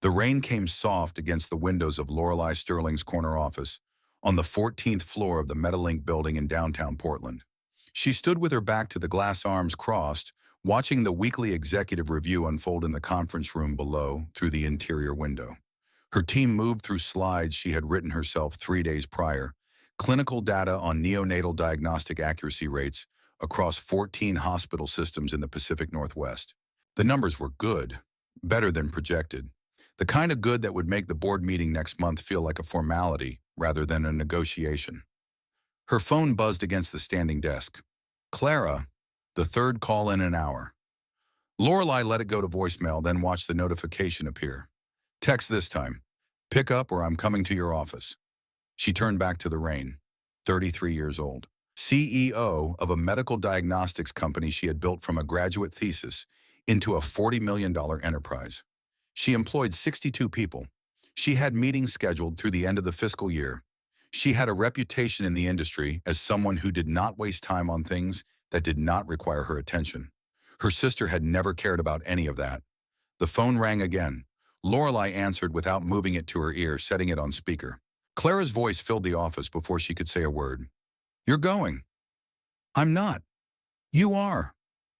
The rain came soft against the windows of Lorelai Sterling's corner office on the 14th floor of the Metalink building in downtown Portland. She stood with her back to the glass arms crossed, watching the weekly executive review unfold in the conference room below through the interior window. Her team moved through slides she had written herself 3 days prior, clinical data on neonatal diagnostic accuracy rates across 14 hospital systems in the Pacific Northwest. The numbers were good, better than projected. The kind of good that would make the board meeting next month feel like a formality rather than a negotiation. Her phone buzzed against the standing desk. Clara, the third call in an hour. Lorelai let it go to voicemail, then watched the notification appear. Text this time. Pick up or I'm coming to your office. She turned back to the rain, 33 years old, CEO of a medical diagnostics company she had built from a graduate thesis into a $40 million enterprise. She employed 62 people. She had meetings scheduled through the end of the fiscal year. She had a reputation in the industry as someone who did not waste time on things that did not require her attention. Her sister had never cared about any of that. The phone rang again. Lorelai answered without moving it to her ear, setting it on speaker. Clara's voice filled the office before she could say a word. You're going. I'm not. You are.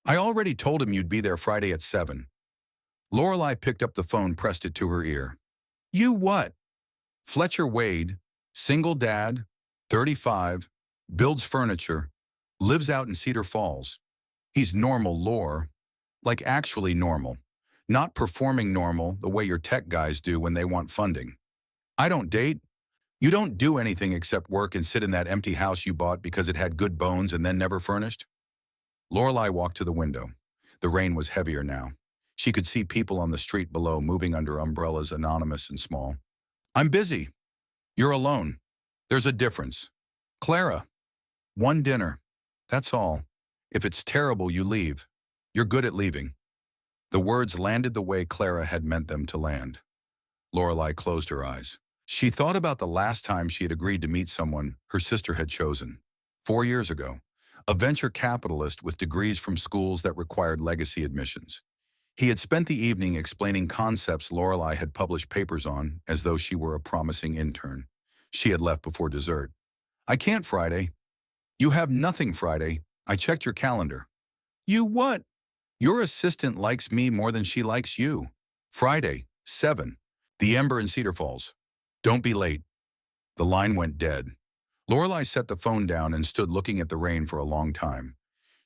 I already told him you'd be there Friday at 7. Lorelai picked up the phone, pressed it to her ear. You what? Fletcher Wade, single dad, 35, builds furniture, lives out in Cedar Falls. He's normal, Lore. Like actually normal. Not performing normal the way your tech guys do when they want funding. I don't date. You don't do anything except work and sit in that empty house you bought because it had good bones and then never furnished? Lorelai walked to the window. The rain was heavier now. She could see people on the street below moving under umbrellas, anonymous and small. I'm busy. You're alone. There's a difference. Clara. One dinner. That's all. If it's terrible, you leave. You're good at leaving. The words landed the way Clara had meant them to land. Lorelai closed her eyes. She thought about the last time she had agreed to meet someone her sister had chosen. 4 years ago. A venture capitalist with degrees from schools that required legacy admissions. He had spent the evening explaining concepts Lorelai had published papers on as though she were a promising intern. She had left before dessert. I can't Friday. You have nothing Friday. I checked your calendar. You what? Your assistant likes me more than she likes you. Friday, 7. The Ember in Cedar Falls. Don't be late. The line went dead. Lorelai set the phone down and stood looking at the rain for a long time.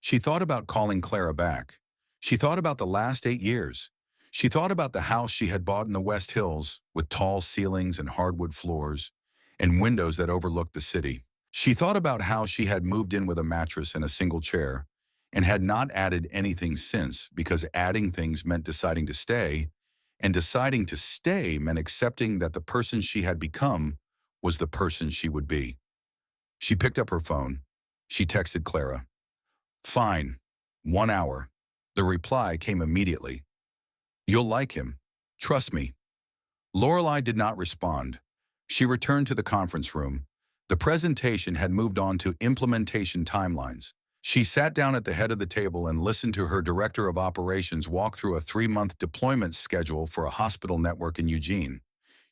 She thought about calling Clara back. She thought about the last 8 years. She thought about the house she had bought in the West Hills with tall ceilings and hardwood floors and windows that overlooked the city. She thought about how she had moved in with a mattress and a single chair and had not added anything since because adding things meant deciding to stay, and deciding to stay meant accepting that the person she had become was the person she would be. She picked up her phone. She texted Clara. Fine. 1 hour. The reply came immediately. You'll like him. Trust me. Lorelai did not respond. She returned to the conference room. The presentation had moved on to implementation timelines. She sat down at the head of the table and listened to her director of operations walk through a 3-month deployment schedule for a hospital network in Eugene.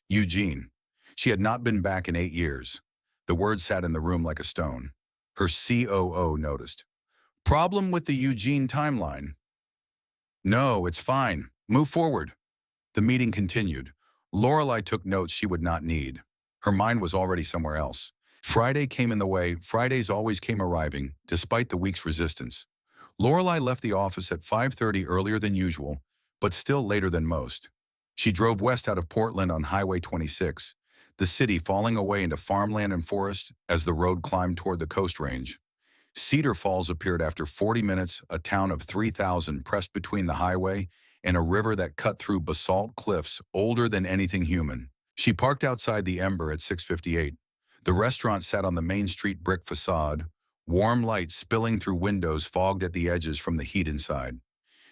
Eugene. She had not been back in 8 years. The word sat in the room like a stone. Her COO noticed. Problem with the Eugene timeline? No, it's fine. Move forward. The meeting continued. Lorelai took notes she would not need. Her mind was already somewhere else. Friday came in the way. Fridays always came arriving, despite the week's resistance. Lorelai left the office at 5:30 earlier than usual, but still later than most. She drove west out of Portland on Highway 26, the city falling away into farmland and forest as the road climbed toward the Coast Range. Cedar Falls appeared after 40 minutes, a town of 3,000 pressed between the highway and a river that cut through basalt cliffs older than anything human. She parked outside the Ember at 6:58. The restaurant sat on the Main Street brick facade, warm light spilling through windows fogged at the edges from the heat inside.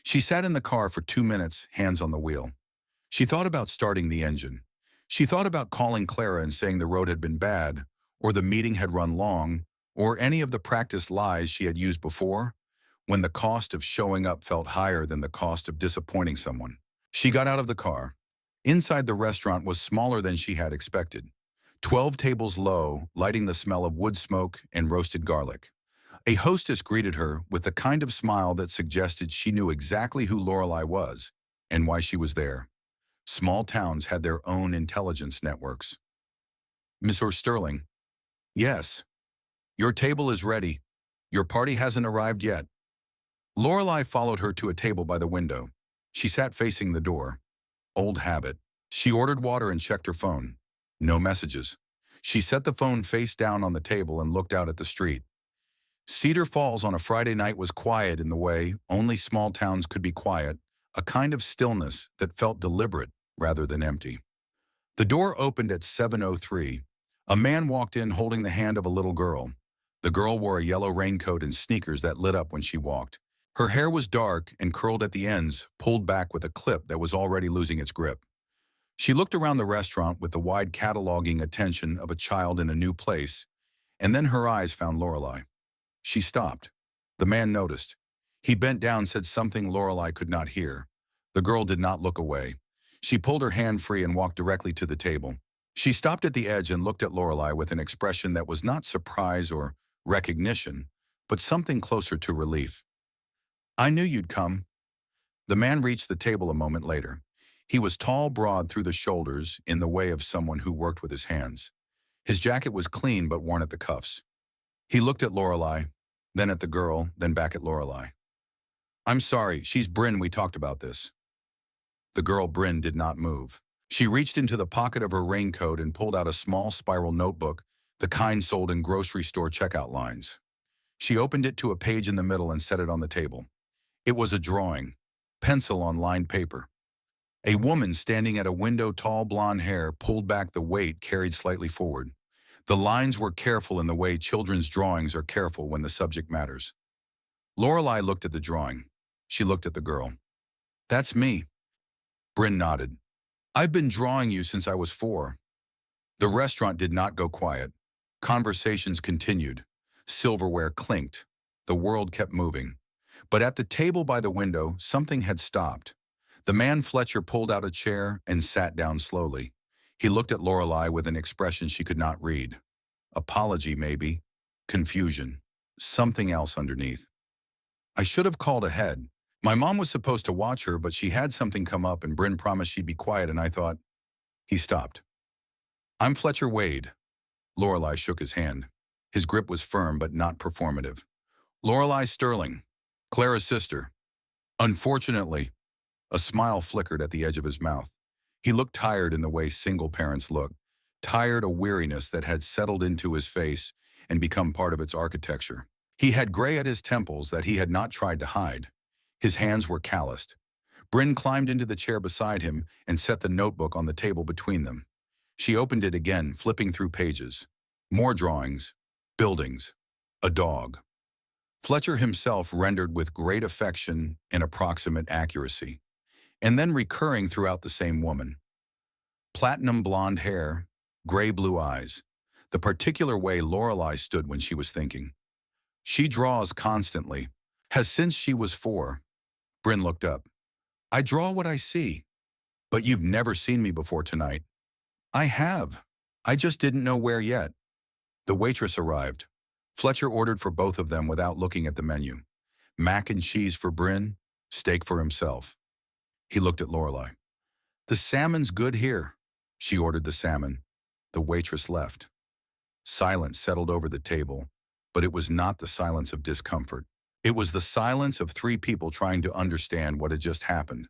She sat in the car for 2 minutes, hands on the wheel. She thought about starting the engine. She thought about calling Clara and saying the road had been bad, or the meeting had run long, or any of the practiced lies she had used before, when the cost of showing up felt higher than the cost of disappointing someone. She got out of the car. Inside the restaurant was smaller than she had expected. 12 tables low, lighting the smell of wood smoke and roasted garlic. A hostess greeted her with the kind of smile that suggested she knew exactly who Lorelai was and why she was there. Small towns had their own intelligence networks. Miss Sterling. Yes. Your table is ready. Your party hasn't arrived yet. Lorelai followed her to a table by the window. She sat facing the door. Old habit. She ordered water and checked her phone. No messages. She set the phone face down on the table and looked out at the street. Cedar Falls on a Friday night was quiet in the way only small towns could be quiet, a kind of stillness that felt deliberate rather than empty. The door opened at 7:03. A man walked in holding the hand of a little girl. The girl wore a yellow raincoat and sneakers that lit up when she walked. Her hair was dark and curled at the ends, pulled back with a clip that was already losing its grip. She looked around the restaurant with the wide cataloging attention of a child in a new place, and then her eyes found Lorelai. She stopped. The man noticed. He bent down, said something Lorelai could not hear. The girl did not look away. She pulled her hand free and walked directly to the table. She stopped at the edge and looked at Lorelai with an expression that was not surprise or recognition, but something closer to relief. I knew you'd come. The man reached the table a moment later. He was tall, broad through the shoulders, in the way of someone who worked with his hands. His jacket was clean but worn at the cuffs. He looked at Lorelai, then at the girl, then back at Lorelai. I'm sorry, she's Brynn, we talked about this. The girl Brynn did not move. She reached into the pocket of her raincoat and pulled out a small spiral notebook, the kind sold in grocery store checkout lines. She opened it to a page in the middle and set it on the table. It was a drawing, pencil on lined paper. A woman standing at a window, tall blonde hair pulled back, the weight carried slightly forward. The lines were careful in the way children's drawings are careful when the subject matters. Lorelai looked at the drawing. She looked at the girl. That's me. Brynn nodded. I've been drawing you since I was 4. The restaurant did not go quiet. Conversations continued. Silverware clinked. The world kept moving. But at the table by the window, something had stopped. The man Fletcher pulled out a chair and sat down slowly. He looked at Lorelai with an expression she could not read. Apology, maybe. Confusion. Something else underneath. I should have called ahead. My mom was supposed to watch her, but she had something come up and Brynn promised she'd be quiet, and I thought... He stopped. I'm Fletcher Wade. Lorelai shook his hand. His grip was firm but not performative. Lorelai Sterling, Clara's sister. Unfortunately, a smile flickered at the edge of his mouth. He looked tired in the way single parents look, tired, a weariness that had settled into his face and become part of its architecture. He had gray at his temples that he had not tried to hide. His hands were calloused. Brynn climbed into the chair beside him and set the notebook on the table between them. She opened it again, flipping through pages. More drawings, buildings, a dog. Fletcher himself rendered with great affection and approximate accuracy, and then recurring throughout the same woman. Platinum blonde hair, gray-blue eyes, the particular way Lorelai stood when she was thinking. She draws constantly, has since she was 4. Brynn looked up. I draw what I see. But you've never seen me before tonight. I have. I just didn't know where yet. The waitress arrived. Fletcher ordered for both of them without looking at the menu. Mac and cheese for Brynn, steak for himself. He looked at Lorelai. The salmon's good here. She ordered the salmon. The waitress left. Silence settled over the table, but it was not the silence of discomfort. It was the silence of 3 people trying to understand what had just happened.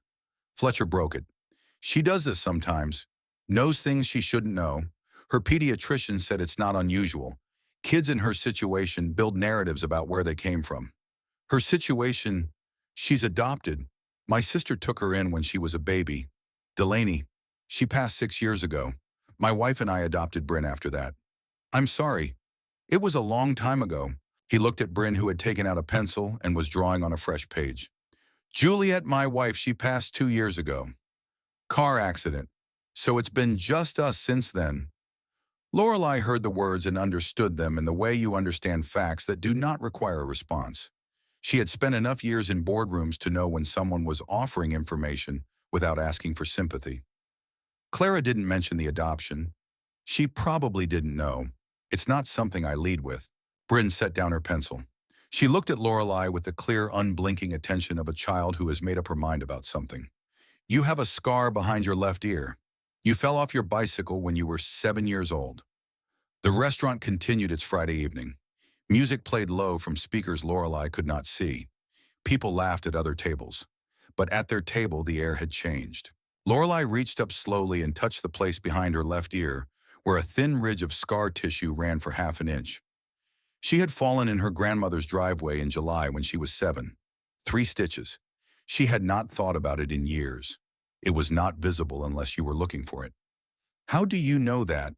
Fletcher broke it. She does this sometimes. Knows things she shouldn't know. Her pediatrician said it's not unusual. Kids in her situation build narratives about where they came from. Her situation, she's adopted. My sister took her in when she was a baby. Delaney, she passed 6 years ago. My wife and I adopted Brynn after that. I'm sorry. It was a long time ago. He looked at Brynn, who had taken out a pencil and was drawing on a fresh page. Juliet, my wife, she passed 2 years ago. Car accident. So it's been just us since then. Lorelai heard the words and understood them in the way you understand facts that do not require a response. She had spent enough years in boardrooms to know when someone was offering information without asking for sympathy. Clara didn't mention the adoption. She probably didn't know. It's not something I lead with. Brynn set down her pencil. She looked at Lorelai with the clear, unblinking attention of a child who has made up her mind about something. You have a scar behind your left ear. You fell off your bicycle when you were 7 years old. The restaurant continued its Friday evening. Music played low from speakers Lorelai could not see. People laughed at other tables. But at their table, the air had changed. Lorelai reached up slowly and touched the place behind her left ear, where a thin ridge of scar tissue ran for half an inch. She had fallen in her grandmother's driveway in July when she was 7. 3 stitches. She had not thought about it in years. It was not visible unless you were looking for it. How do you know that?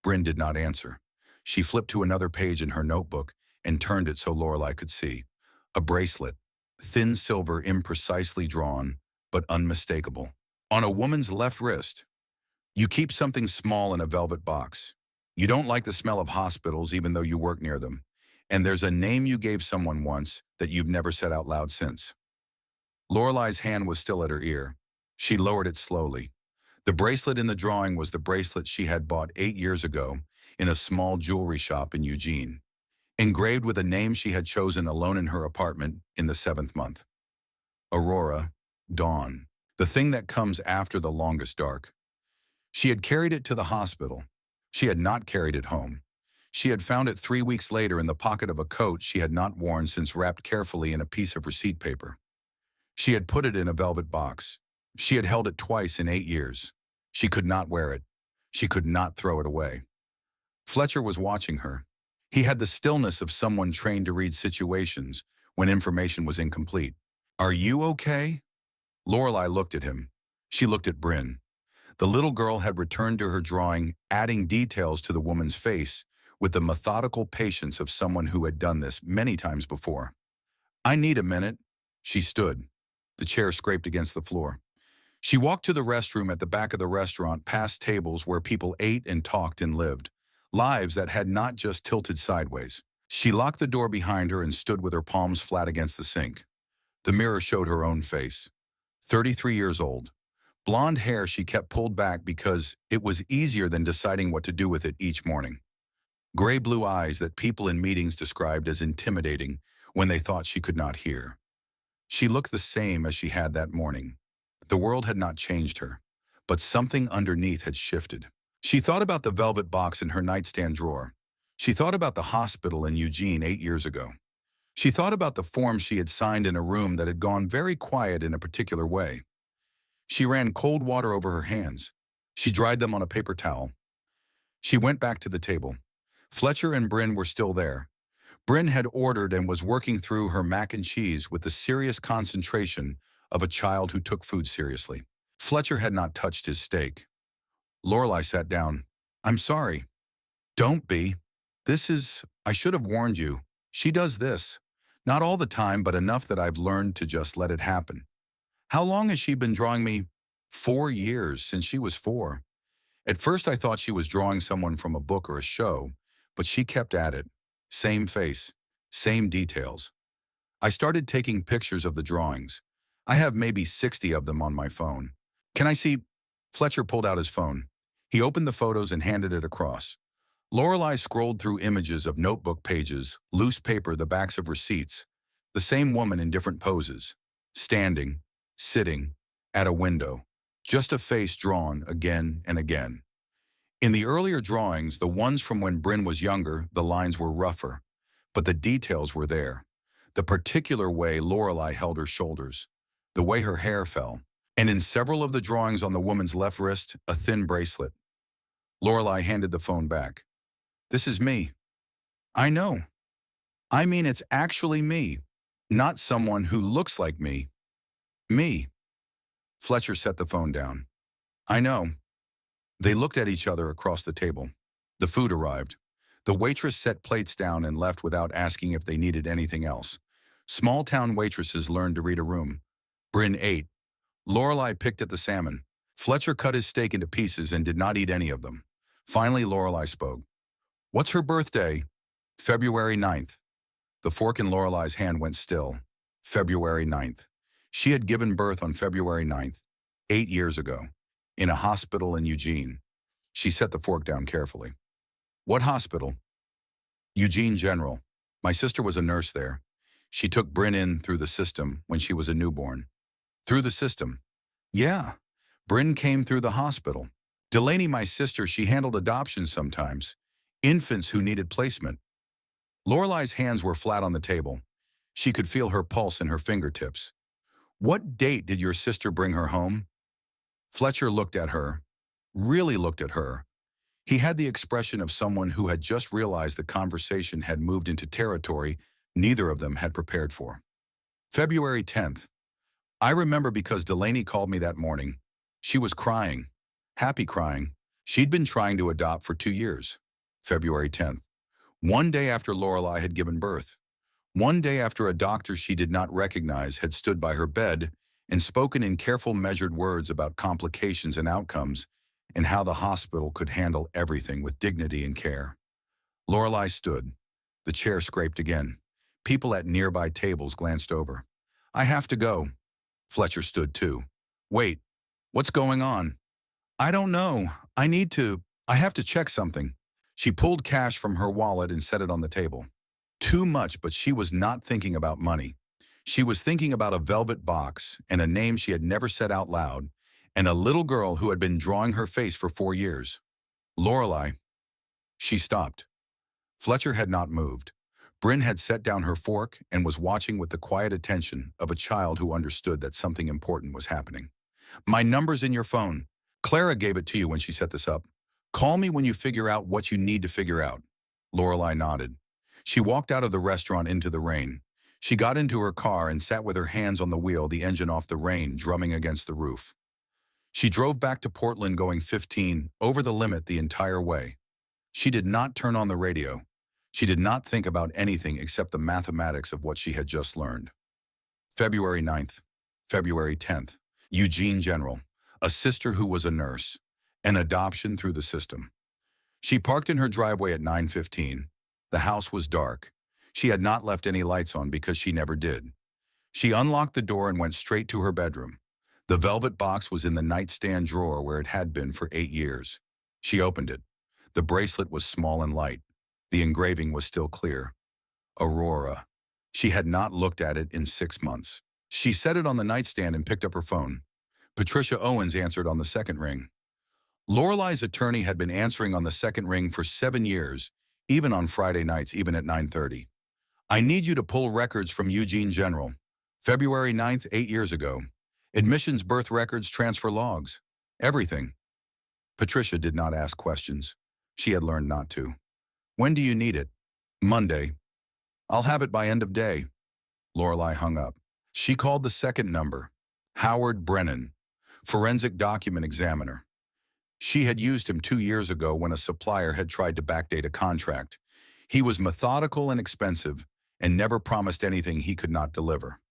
Brynn did not answer. She flipped to another page in her notebook and turned it so Lorelai could see. A bracelet, thin silver, imprecisely drawn, but unmistakable. On a woman's left wrist. You keep something small in a velvet box. You don't like the smell of hospitals even though you work near them. And there's a name you gave someone once that you've never said out loud since. Lorelai's hand was still at her ear. She lowered it slowly. The bracelet in the drawing was the bracelet she had bought 8 years ago in a small jewelry shop in Eugene, engraved with a name she had chosen alone in her apartment in the 7th month. Aurora, dawn, the thing that comes after the longest dark. She had carried it to the hospital. She had not carried it home. She had found it 3 weeks later in the pocket of a coat she had not worn since, wrapped carefully in a piece of receipt paper. She had put it in a velvet box. She had held it twice in 8 years. She could not wear it. She could not throw it away. Fletcher was watching her. He had the stillness of someone trained to read situations when information was incomplete. Are you okay? Lorelai looked at him. She looked at Brynn. The little girl had returned to her drawing, adding details to the woman's face with the methodical patience of someone who had done this many times before. I need a minute. She stood. The chair scraped against the floor. She walked to the restroom at the back of the restaurant, past tables where people ate and talked and lived, lives that had not just tilted sideways. She locked the door behind her and stood with her palms flat against the sink. The mirror showed her own face. 33 years old. Blonde hair she kept pulled back because it was easier than deciding what to do with it each morning. Gray-blue eyes that people in meetings described as intimidating when they thought she could not hear. She looked the same as she had that morning. The world had not changed her, but something underneath had shifted. She thought about the velvet box in her nightstand drawer. She thought about the hospital in Eugene 8 years ago. She thought about the forms she had signed in a room that had gone very quiet in a particular way. She ran cold water over her hands. She dried them on a paper towel. She went back to the table. Fletcher and Brynn were still there. Brynn had ordered and was working through her mac and cheese with the serious concentration of a child who took food seriously. Fletcher had not touched his steak. Lorelai sat down. I'm sorry. Don't be. I should have warned you. She does this. Not all the time, but enough that I've learned to just let it happen. How long has she been drawing me? 4 years, since she was 4. At first I thought she was drawing someone from a book or a show, but she kept at it. Same face, same details. I started taking pictures of the drawings. I have maybe 60 of them on my phone. Can I see? Fletcher pulled out his phone. He opened the photos and handed it across. Lorelai scrolled through images of notebook pages, loose paper, the backs of receipts. The same woman in different poses. Standing, sitting, at a window. Just a face drawn again and again. In the earlier drawings, the ones from when Brynn was younger, the lines were rougher. But the details were there. The particular way Lorelai held her shoulders. The way her hair fell. And in several of the drawings on the woman's left wrist, a thin bracelet. Lorelai handed the phone back. This is me. I know. I mean, it's actually me. Not someone who looks like me. Me. Fletcher set the phone down. I know. They looked at each other across the table. The food arrived. The waitress set plates down and left without asking if they needed anything else. Small-town waitresses learned to read a room. Brynn ate. Lorelai picked at the salmon. Fletcher cut his steak into pieces and did not eat any of them. Finally, Lorelai spoke. What's her birthday? February 9th. The fork in Lorelai's hand went still. February 9th. She had given birth on February 9th, 8 years ago. In a hospital in Eugene. She set the fork down carefully. What hospital? Eugene General. My sister was a nurse there. She took Brynn in through the system when she was a newborn. Through the system? Yeah. Brynn came through the hospital. Delaney, my sister, she handled adoptions sometimes. Infants who needed placement. Lorelai's hands were flat on the table. She could feel her pulse in her fingertips. What date did your sister bring her home? Fletcher looked at her, really looked at her. He had the expression of someone who had just realized the conversation had moved into territory neither of them had prepared for. February 10th. I remember because Delaney called me that morning. She was crying, happy crying. She'd been trying to adopt for 2 years. February 10th. One day after Lorelai had given birth. One day after a doctor she did not recognize had stood by her bed and spoken in careful measured words about complications and outcomes and how the hospital could handle everything with dignity and care. Lorelai stood. The chair scraped again. People at nearby tables glanced over. I have to go. Fletcher stood too. Wait, what's going on? I don't know. I have to check something. She pulled cash from her wallet and set it on the table. Too much, but she was not thinking about money. She was thinking about a velvet box and a name she had never said out loud, and a little girl who had been drawing her face for 4 years. Lorelai. She stopped. Fletcher had not moved. Brynn had set down her fork and was watching with the quiet attention of a child who understood that something important was happening. My number's in your phone. Clara gave it to you when she set this up. Call me when you figure out what you need to figure out. Lorelai nodded. She walked out of the restaurant into the rain. She got into her car and sat with her hands on the wheel, the engine off the rain, drumming against the roof. She drove back to Portland going 15, over the limit the entire way. She did not turn on the radio. She did not think about anything except the mathematics of what she had just learned. February 9th. February 10th. Eugene General. A sister who was a nurse. An adoption through the system. She parked in her driveway at 9:15. The house was dark. She had not left any lights on because she never did. She unlocked the door and went straight to her bedroom. The velvet box was in the nightstand drawer where it had been for 8 years. She opened it. The bracelet was small and light. The engraving was still clear. Aurora. She had not looked at it in 6 months. She set it on the nightstand and picked up her phone. Patricia Owens answered on the second ring. Lorelai's attorney had been answering on the second ring for 7 years, even on Friday nights, even at 9:30. I need you to pull records from Eugene General. February 9th, 8 years ago. Admissions, birth records, transfer logs. Everything. Patricia did not ask questions. She had learned not to. When do you need it? Monday. I'll have it by end of day. Lorelai hung up. She called the second number. Howard Brynn, forensic document examiner. She had used him 2 years ago when a supplier had tried to backdate a contract. He was methodical and expensive and never promised anything he could not deliver.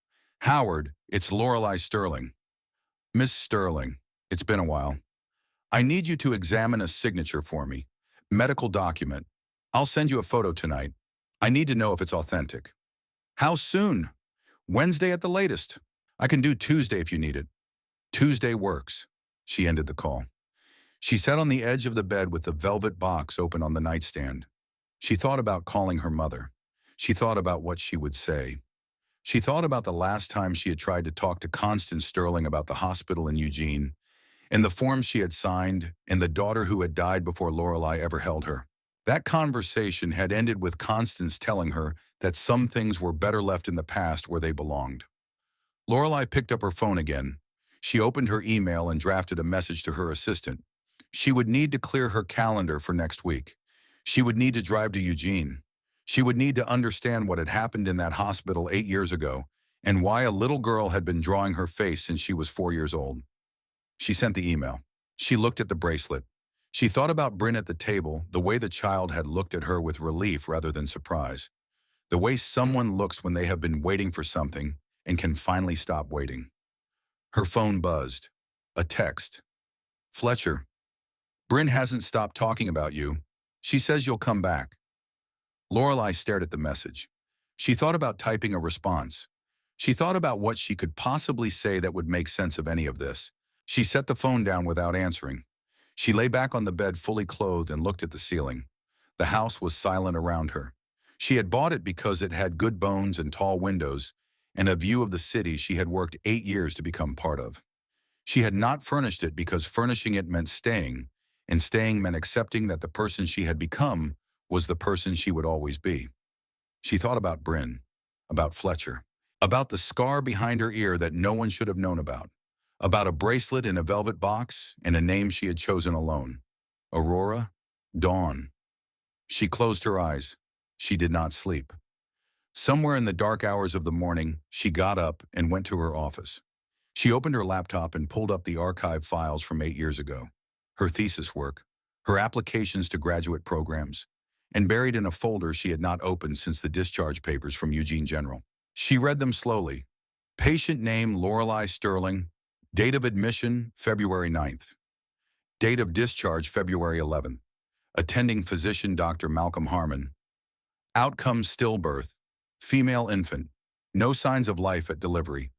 Howard, it's Lorelai Sterling. Miss Sterling, it's been a while. I need you to examine a signature for me. Medical document. I'll send you a photo tonight. I need to know if it's authentic. How soon? Wednesday at the latest. I can do Tuesday if you need it. Tuesday works. She ended the call. She sat on the edge of the bed with the velvet box open on the nightstand. She thought about calling her mother. She thought about what she would say. She thought about the last time she had tried to talk to Constance Sterling about the hospital in Eugene, and the forms she had signed, and the daughter who had died before Lorelai ever held her. That conversation had ended with Constance telling her that some things were better left in the past where they belonged. Lorelai picked up her phone again. She opened her email and drafted a message to her assistant. She would need to clear her calendar for next week. She would need to drive to Eugene. She would need to understand what had happened in that hospital 8 years ago and why a little girl had been drawing her face since she was 4 years old. She sent the email. She looked at the bracelet. She thought about Brynn at the table, the way the child had looked at her with relief rather than surprise. The way someone looks when they have been waiting for something and can finally stop waiting. Her phone buzzed. A text. Fletcher. Brynn hasn't stopped talking about you. She says you'll come back. Lorelai stared at the message. She thought about typing a response. She thought about what she could possibly say that would make sense of any of this, She set the phone down without answering. She lay back on the bed fully clothed and looked at the ceiling. The house was silent around her. She had bought it because it had good bones and tall windows, and a view of the city she had worked 8 years to become part of. She had not furnished it because furnishing it meant staying, and staying meant accepting that the person she had become was the person she would always be. She thought about Brynn, about Fletcher, about the scar behind her ear that no one should have known about a bracelet in a velvet box and a name she had chosen alone. Aurora, Dawn. She closed her eyes. She did not sleep. Somewhere in the dark hours of the morning, she got up and went to her office. She opened her laptop and pulled up the archive files from 8 years ago. Her thesis work, her applications to graduate programs, and buried in a folder she had not opened since the discharge papers from Eugene General. She read them slowly. Patient name Lorelai Sterling. Date of admission February 9th. Date of discharge February 11th. Attending physician Dr. Malcolm Harmon. Outcome stillbirth. Female infant. No signs of life at delivery.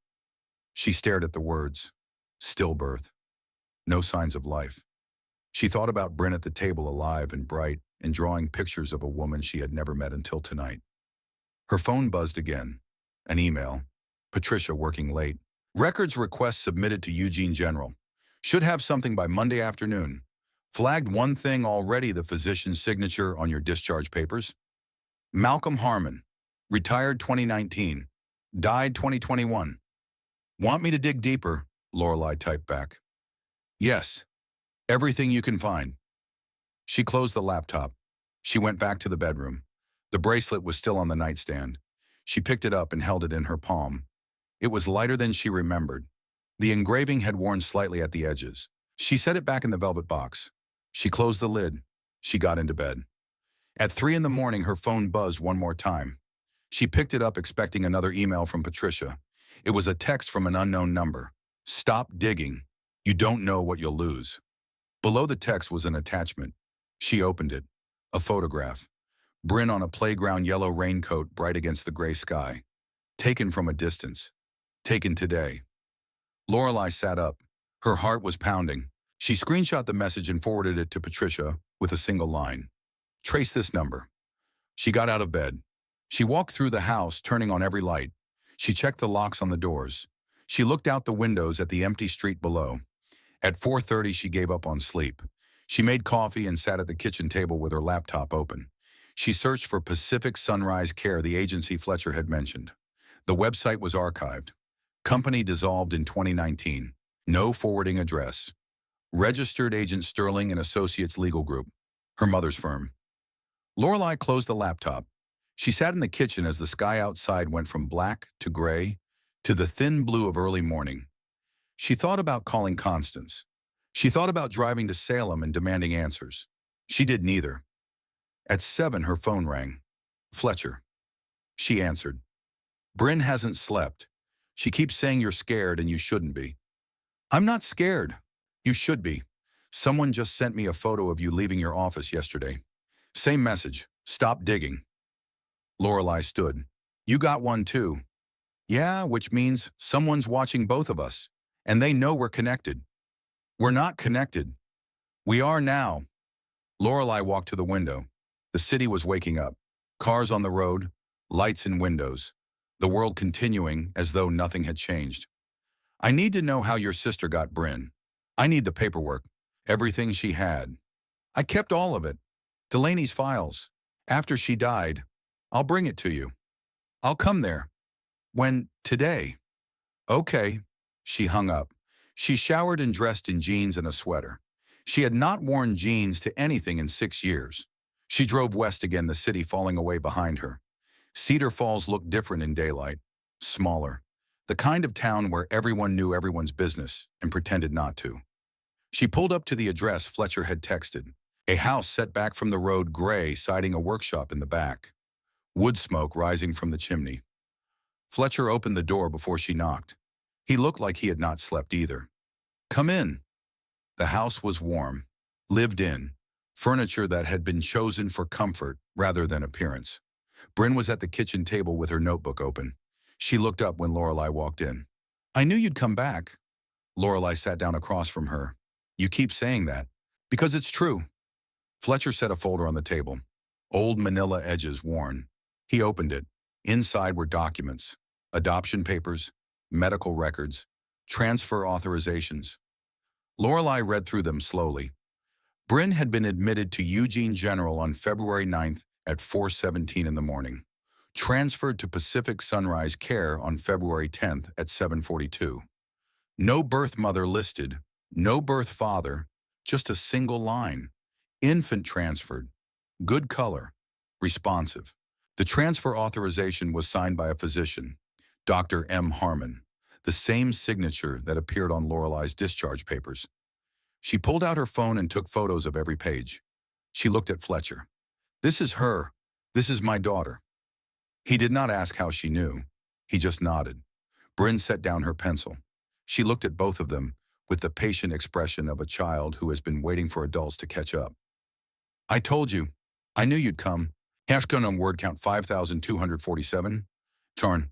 She stared at the words. Stillbirth. No signs of life. She thought about Brynn at the table, alive and bright, and drawing pictures of a woman she had never met until tonight. Her phone buzzed again. An email. Patricia working late. Records request submitted to Eugene General. Should have something by Monday afternoon. Flagged one thing already, the physician's signature on your discharge papers. Malcolm Harmon. Retired 2019. Died 2021. Want me to dig deeper? Lorelai typed back. Yes. Everything you can find. She closed the laptop. She went back to the bedroom. The bracelet was still on the nightstand. She picked it up and held it in her palm. It was lighter than she remembered. The engraving had worn slightly at the edges. She set it back in the velvet box. She closed the lid. She got into bed. At 3 in the morning, her phone buzzed one more time. She picked it up expecting another email from Patricia. It was a text from an unknown number. Stop digging. You don't know what you'll lose. Below the text was an attachment. She opened it. A photograph. Brynn on a playground, yellow raincoat bright against the gray sky. Taken from a distance. Taken today. Lorelai sat up. Her heart was pounding. She screenshot the message and forwarded it to Patricia with a single line. Trace this number. She got out of bed. She walked through the house, turning on every light. She checked the locks on the doors. She looked out the windows at the empty street below. At 4:30, she gave up on sleep. She made coffee and sat at the kitchen table with her laptop open. She searched for Pacific Sunrise Care, the agency Fletcher had mentioned. The website was archived. Company dissolved in 2019. No forwarding address. Registered agent Sterling and Associates Legal Group. Her mother's firm. Lorelai closed the laptop. She sat in the kitchen as the sky outside went from black to gray to the thin blue of early morning. She thought about calling Constance. She thought about driving to Salem and demanding answers. She did neither. At 7, her phone rang. Fletcher. She answered. Brynn hasn't slept. She keeps saying you're scared and you shouldn't be. I'm not scared. You should be. Someone just sent me a photo of you leaving your office yesterday. Same message. Stop digging. Lorelai stood. You got one too. Yeah, which means someone's watching both of us, and they know we're connected. We're not connected. We are now. Lorelai walked to the window. The city was waking up. Cars on the road, lights in windows. The world continuing as though nothing had changed. I need to know how your sister got Brynn. I need the paperwork, everything she had. I kept all of it. Delaney's files. After she died, I'll bring it to you. I'll come there. When? Today. Okay. She hung up. She showered and dressed in jeans and a sweater. She had not worn jeans to anything in 6 years. She drove west again, the city falling away behind her. Cedar Falls looked different in daylight. Smaller. The kind of town where everyone knew everyone's business and pretended not to. She pulled up to the address Fletcher had texted. A house set back from the road, gray, siding a workshop in the back. Wood smoke rising from the chimney. Fletcher opened the door before she knocked. He looked like he had not slept either. Come in. The house was warm, lived in, furniture that had been chosen for comfort rather than appearance. Brynn was at the kitchen table with her notebook open. She looked up when Lorelai walked in. I knew you'd come back. Lorelai sat down across from her. You keep saying that. Because it's true. Fletcher set a folder on the table. Old manila edges worn. He opened it. Inside were documents, adoption papers, medical records, transfer authorizations. Lorelai read through them slowly. Brynn had been admitted to Eugene General on February 9th at 4:17 in the morning. Transferred to Pacific Sunrise Care on February 10th at 7:42. No birth mother listed, no birth father, just a single line. Infant transferred. Good color. Responsive. The transfer authorization was signed by a physician, Dr. M. Harmon, the same signature that appeared on Lorelai's discharge papers. She pulled out her phone and took photos of every page. She looked at Fletcher. This is her. This is my daughter. He did not ask how she knew. He just nodded. Brynn set down her pencil. She looked at both of them with the patient expression of a child who has been waiting for adults to catch up. I told you. I knew you'd come. Hashgun on word count 5,247. Charn.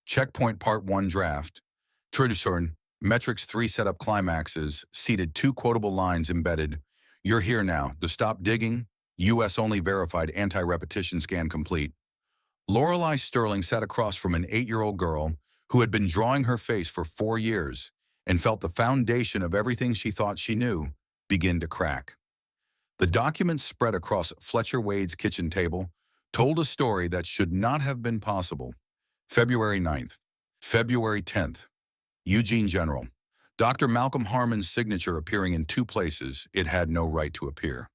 Checkpoint part 1 draft. Trudesorn. Metrics 3 setup climaxes. Seated 2 quotable lines embedded. You're here now. To stop digging. US only verified anti-repetition scan complete. Lorelai Sterling sat across from an 8-year-old girl who had been drawing her face for 4 years and felt the foundation of everything she thought she knew begin to crack. The documents spread across Fletcher Wade's kitchen table told a story that should not have been possible. February 9th, February 10th, Eugene General. Dr. Malcolm Harmon's signature appearing in 2 places it had no right to appear.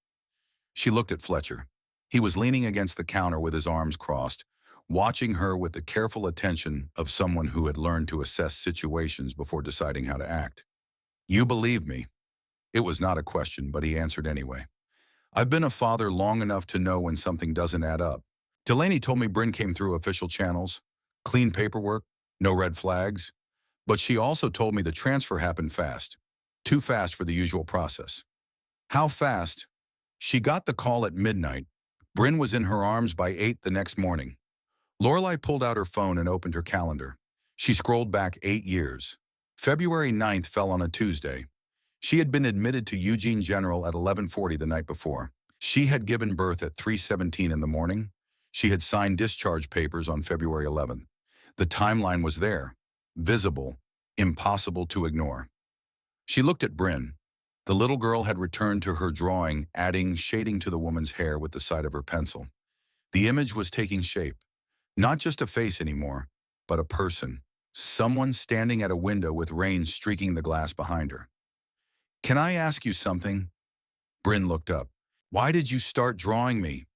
She looked at Fletcher. He was leaning against the counter with his arms crossed, watching her with the careful attention of someone who had learned to assess situations before deciding how to act. You believe me. It was not a question, but he answered anyway. I've been a father long enough to know when something doesn't add up. Delaney told me Brynn came through official channels, clean paperwork, no red flags, but she also told me the transfer happened fast. Too fast for the usual process. How fast? She got the call at midnight. Brynn was in her arms by 8 the next morning. Lorelai pulled out her phone and opened her calendar. She scrolled back 8 years. February 9th fell on a Tuesday. She had been admitted to Eugene General at 11:40 the night before. She had given birth at 3:17 in the morning. She had signed discharge papers on February 11th. The timeline was there, visible, impossible to ignore. She looked at Brynn. The little girl had returned to her drawing, adding shading to the woman's hair with the side of her pencil. The image was taking shape. Not just a face anymore, but a person. Someone standing at a window with rain streaking the glass behind her. Can I ask you something? Brynn looked up. Why did you start drawing me?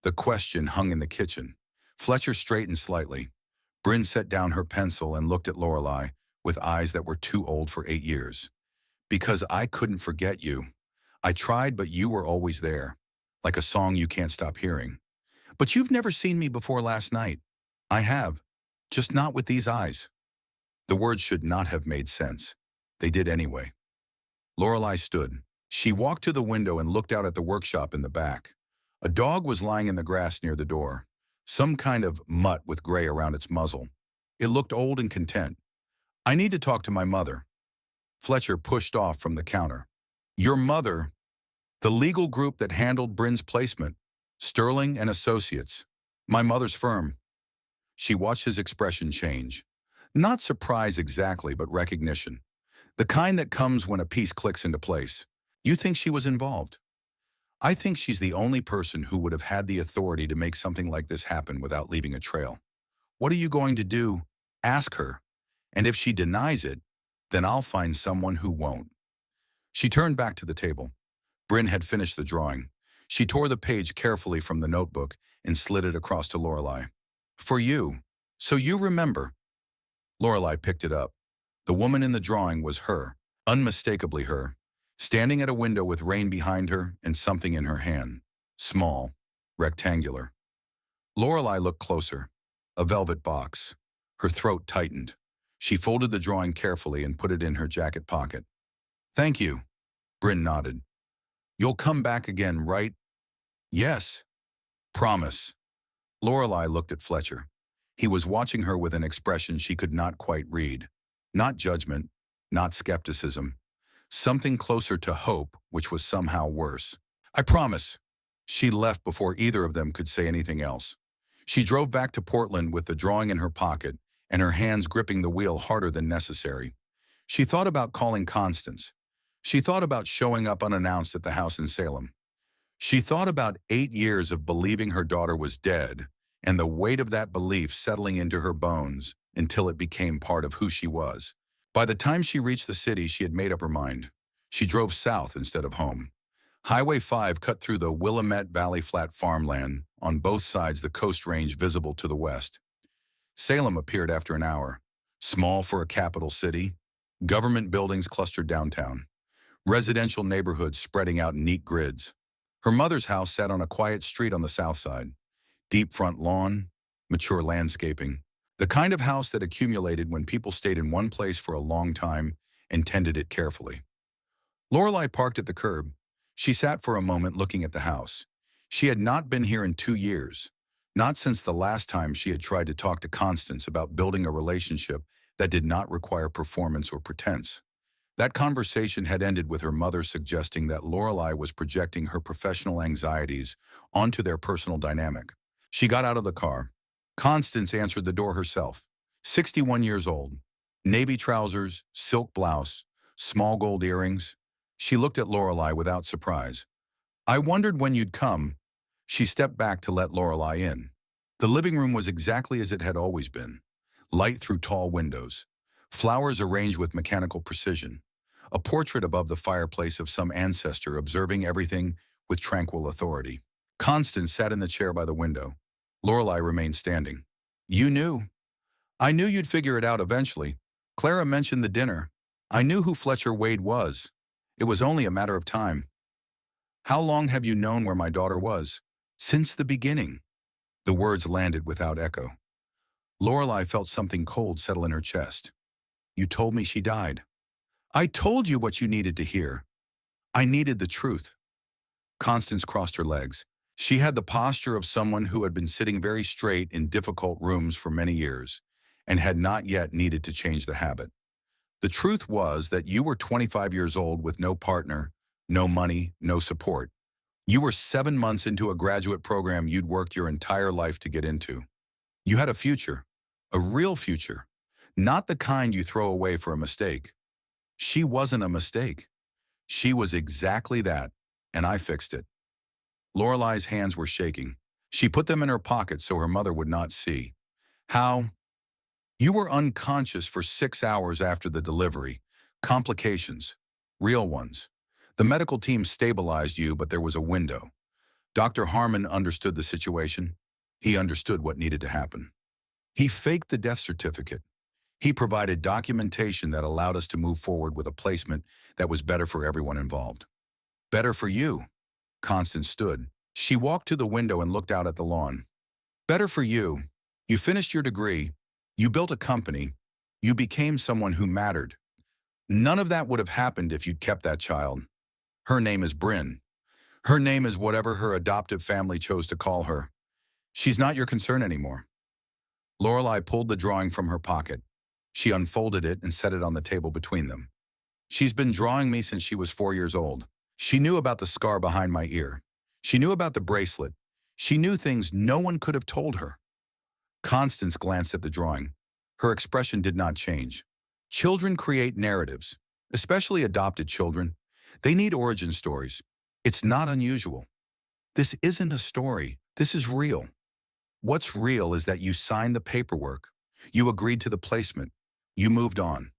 The question hung in the kitchen. Fletcher straightened slightly. Brynn set down her pencil and looked at Lorelai with eyes that were too old for 8 years. Because I couldn't forget you. I tried, but you were always there, like a song you can't stop hearing. But you've never seen me before last night. I have, just not with these eyes. The words should not have made sense. They did anyway. Lorelai stood. She walked to the window and looked out at the workshop in the back. A dog was lying in the grass near the door, some kind of mutt with gray around its muzzle. It looked old and content. I need to talk to my mother. Fletcher pushed off from the counter. Your mother? The legal group that handled Brynn's placement. Sterling and Associates. My mother's firm. She watched his expression change. Not surprise exactly, but recognition. The kind that comes when a piece clicks into place. You think she was involved? I think she's the only person who would have had the authority to make something like this happen without leaving a trail. What are you going to do? Ask her. And if she denies it, then I'll find someone who won't. She turned back to the table. Brynn had finished the drawing. She tore the page carefully from the notebook and slid it across to Lorelai. For you. So you remember. Lorelai picked it up. The woman in the drawing was her, unmistakably her, standing at a window with rain behind her and something in her hand. Small, rectangular. Lorelai looked closer. A velvet box. Her throat tightened. She folded the drawing carefully and put it in her jacket pocket. Thank you. Brynn nodded. You'll come back again, right? Yes. Promise. Lorelai looked at Fletcher. He was watching her with an expression she could not quite read. Not judgment, not skepticism. Something closer to hope, which was somehow worse. I promise. She left before either of them could say anything else. She drove back to Portland with the drawing in her pocket and her hands gripping the wheel harder than necessary. She thought about calling Constance. She thought about showing up unannounced at the house in Salem. She thought about 8 years of believing her daughter was dead and the weight of that belief settling into her bones until it became part of who she was. By the time she reached the city, she had made up her mind. She drove south instead of home. Highway 5 cut through the Willamette Valley flat farmland, on both sides the Coast Range visible to the west. Salem appeared after an hour, small for a capital city, government buildings clustered downtown, residential neighborhoods spreading out in neat grids. Her mother's house sat on a quiet street on the south side, deep front lawn, mature landscaping, the kind of house that accumulated when people stayed in one place for a long time and tended it carefully. Lorelai parked at the curb. She sat for a moment looking at the house. She had not been here in 2 years, not since the last time she had tried to talk to Constance about building a relationship that did not require performance or pretense. That conversation had ended with her mother suggesting that Lorelai was projecting her professional anxieties onto their personal dynamic. She got out of the car. Constance answered the door herself. 61 years old. Navy trousers, silk blouse, small gold earrings. She looked at Lorelai without surprise. I wondered when you'd come. She stepped back to let Lorelai in. The living room was exactly as it had always been. Light through tall windows. Flowers arranged with mechanical precision. A portrait above the fireplace of some ancestor observing everything with tranquil authority. Constance sat in the chair by the window. Lorelai remained standing. You knew. I knew you'd figure it out eventually. Clara mentioned the dinner. I knew who Fletcher Wade was. It was only a matter of time. How long have you known where my daughter was? Since the beginning. The words landed without echo. Lorelai felt something cold settle in her chest. You told me she died. I told you what you needed to hear. I needed the truth. Constance crossed her legs. She had the posture of someone who had been sitting very straight in difficult rooms for many years and had not yet needed to change the habit. The truth was that you were 25 years old with no partner, no money, no support. You were 7 months into a graduate program you'd worked your entire life to get into. You had a future, a real future, not the kind you throw away for a mistake. She wasn't a mistake. She was exactly that, and I fixed it. Lorelai's hands were shaking. She put them in her pocket so her mother would not see. How? You were unconscious for 6 hours after the delivery. Complications. Real ones. The medical team stabilized you, but there was a window. Dr. Harmon understood the situation. He understood what needed to happen. He faked the death certificate. He provided documentation that allowed us to move forward with a placement that was better for everyone involved. Better for you. Constance stood. She walked to the window and looked out at the lawn. Better for you. You finished your degree. You built a company. You became someone who mattered. None of that would have happened if you'd kept that child. Her name is Brynn. Her name is whatever her adoptive family chose to call her. She's not your concern anymore. Lorelai pulled the drawing from her pocket. She unfolded it and set it on the table between them. She's been drawing me since she was 4 years old. She knew about the scar behind my ear. She knew about the bracelet. She knew things no one could have told her. Constance glanced at the drawing. Her expression did not change. Children create narratives, especially adopted children. They need origin stories. It's not unusual. This isn't a story. This is real. What's real is that you signed the paperwork. You agreed to the placement. You moved on.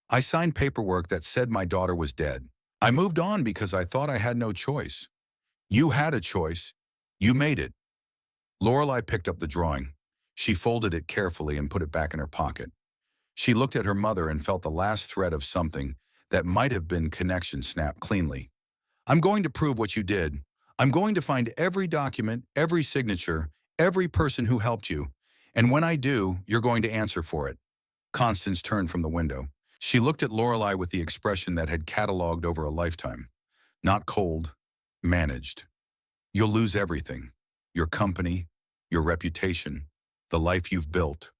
I signed paperwork that said my daughter was dead. I moved on because I thought I had no choice. You had a choice. You made it. Lorelai picked up the drawing. She folded it carefully and put it back in her pocket. She looked at her mother and felt the last thread of something that might have been connection snap cleanly. I'm going to prove what you did. I'm going to find every document, every signature, every person who helped you. And when I do, you're going to answer for it. Constance turned from the window. She looked at Lorelai with the expression that had cataloged over a lifetime. Not cold, managed. You'll lose everything. Your company, your reputation, the life you've built.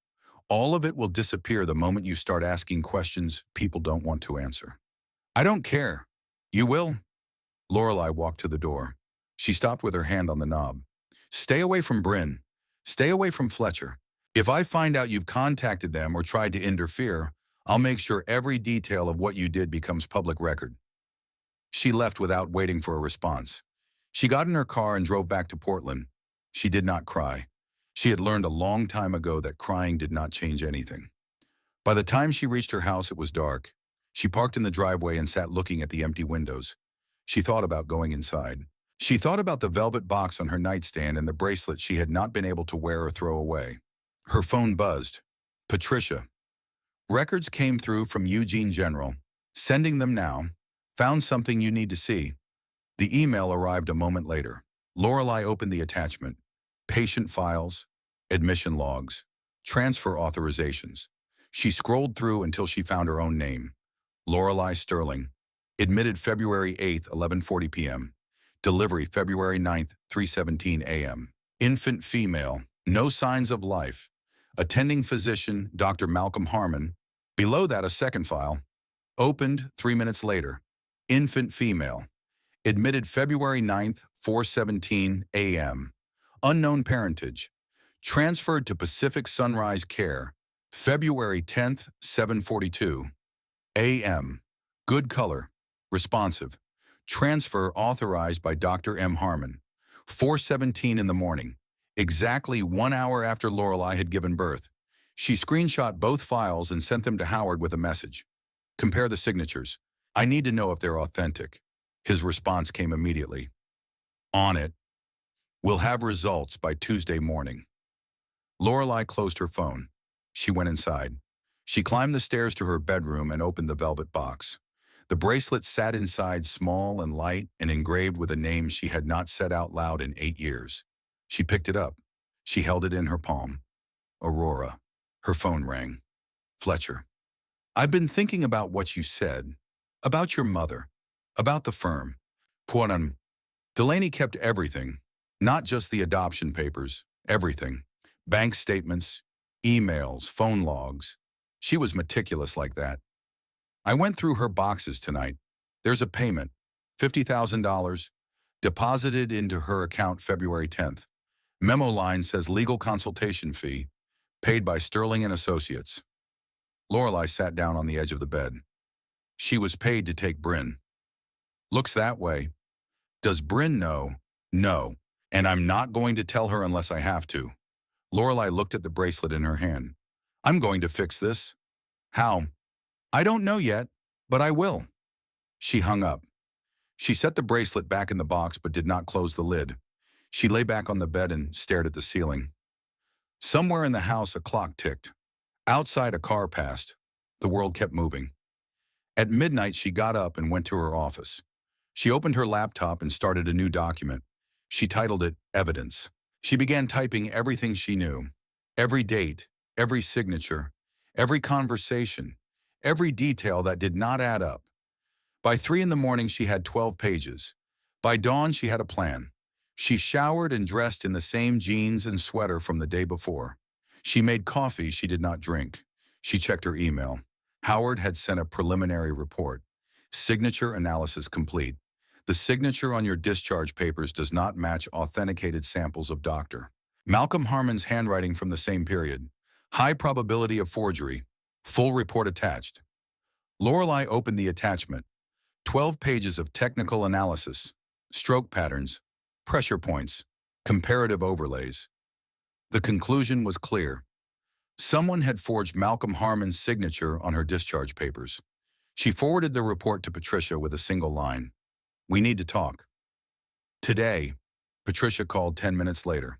All of it will disappear the moment you start asking questions people don't want to answer. I don't care. You will? Lorelai walked to the door. She stopped with her hand on the knob. Stay away from Brynn. Stay away from Fletcher. If I find out you've contacted them or tried to interfere, I'll make sure every detail of what you did becomes public record. She left without waiting for a response. She got in her car and drove back to Portland. She did not cry. She had learned a long time ago that crying did not change anything. By the time she reached her house, it was dark. She parked in the driveway and sat looking at the empty windows. She thought about going inside. She thought about the velvet box on her nightstand and the bracelet she had not been able to wear or throw away. Her phone buzzed. Patricia. Records came through from Eugene General. Sending them now. Found something you need to see. The email arrived a moment later. Lorelai opened the attachment. Patient files, admission logs, transfer authorizations. She scrolled through until she found her own name. Lorelai Sterling. Admitted February 8th, 11:40 p.m. Delivery February 9th, 3:17 a.m. Infant female. No signs of life. Attending physician, Dr. Malcolm Harmon. Below that, a second file. Opened 3 minutes later. Infant female. Admitted February 9th, 4:17 a.m. Unknown parentage. Transferred to Pacific Sunrise Care. February 10th, 7:42 a.m. Good color. Responsive. Transfer authorized by Dr. M. Harmon. 4:17 in the morning. Exactly 1 hour after Lorelai had given birth. She screenshot both files and sent them to Howard with a message. Compare the signatures. I need to know if they're authentic. His response came immediately. On it. We'll have results by Tuesday morning. Lorelai closed her phone. She went inside. She climbed the stairs to her bedroom and opened the velvet box. The bracelet sat inside, small and light and engraved with a name she had not said out loud in 8 years. She picked it up. She held it in her palm. Aurora. Her phone rang. Fletcher. I've been thinking about what you said. About your mother. About the firm. Puanam. Delaney kept everything. Not just the adoption papers. Everything. Bank statements, emails, phone logs. She was meticulous like that. I went through her boxes tonight. There's a payment. $50,000. Deposited into her account February 10th. Memo line says legal consultation fee. Paid by Sterling and Associates. Lorelai sat down on the edge of the bed. She was paid to take Brynn. Looks that way. Does Brynn know? No. And I'm not going to tell her unless I have to. Lorelai looked at the bracelet in her hand. I'm going to fix this. How? I don't know yet, but I will. She hung up. She set the bracelet back in the box but did not close the lid. She lay back on the bed and stared at the ceiling. Somewhere in the house a clock ticked. Outside a car passed. The world kept moving. At midnight she got up and went to her office. She opened her laptop and started a new document. She titled it Evidence. She began typing everything she knew. Every date, every signature, every conversation, every detail that did not add up. By 3 in the morning she had 12 pages. By dawn she had a plan. She showered and dressed in the same jeans and sweater from the day before. She made coffee she did not drink. She checked her email. Howard had sent a preliminary report. Signature analysis complete. The signature on your discharge papers does not match authenticated samples of Dr. Malcolm Harmon's handwriting from the same period. High probability of forgery. Full report attached. Lorelai opened the attachment. 12 pages of technical analysis, stroke patterns, pressure points, comparative overlays. The conclusion was clear. Someone had forged Malcolm Harmon's signature on her discharge papers. She forwarded the report to Patricia with a single line. We need to talk. Today, Patricia called 10 minutes later.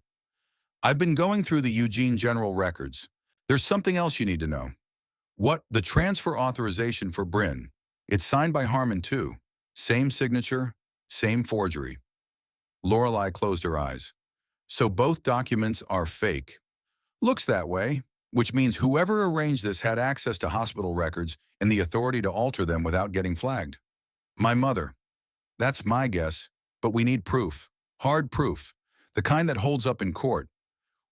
I've been going through the Eugene General records. There's something else you need to know. What? The transfer authorization for Brynn. It's signed by Harmon too. Same signature, same forgery. Lorelai closed her eyes. So both documents are fake. Looks that way, which means whoever arranged this had access to hospital records and the authority to alter them without getting flagged. My mother. That's my guess, but we need proof. Hard proof. The kind that holds up in court.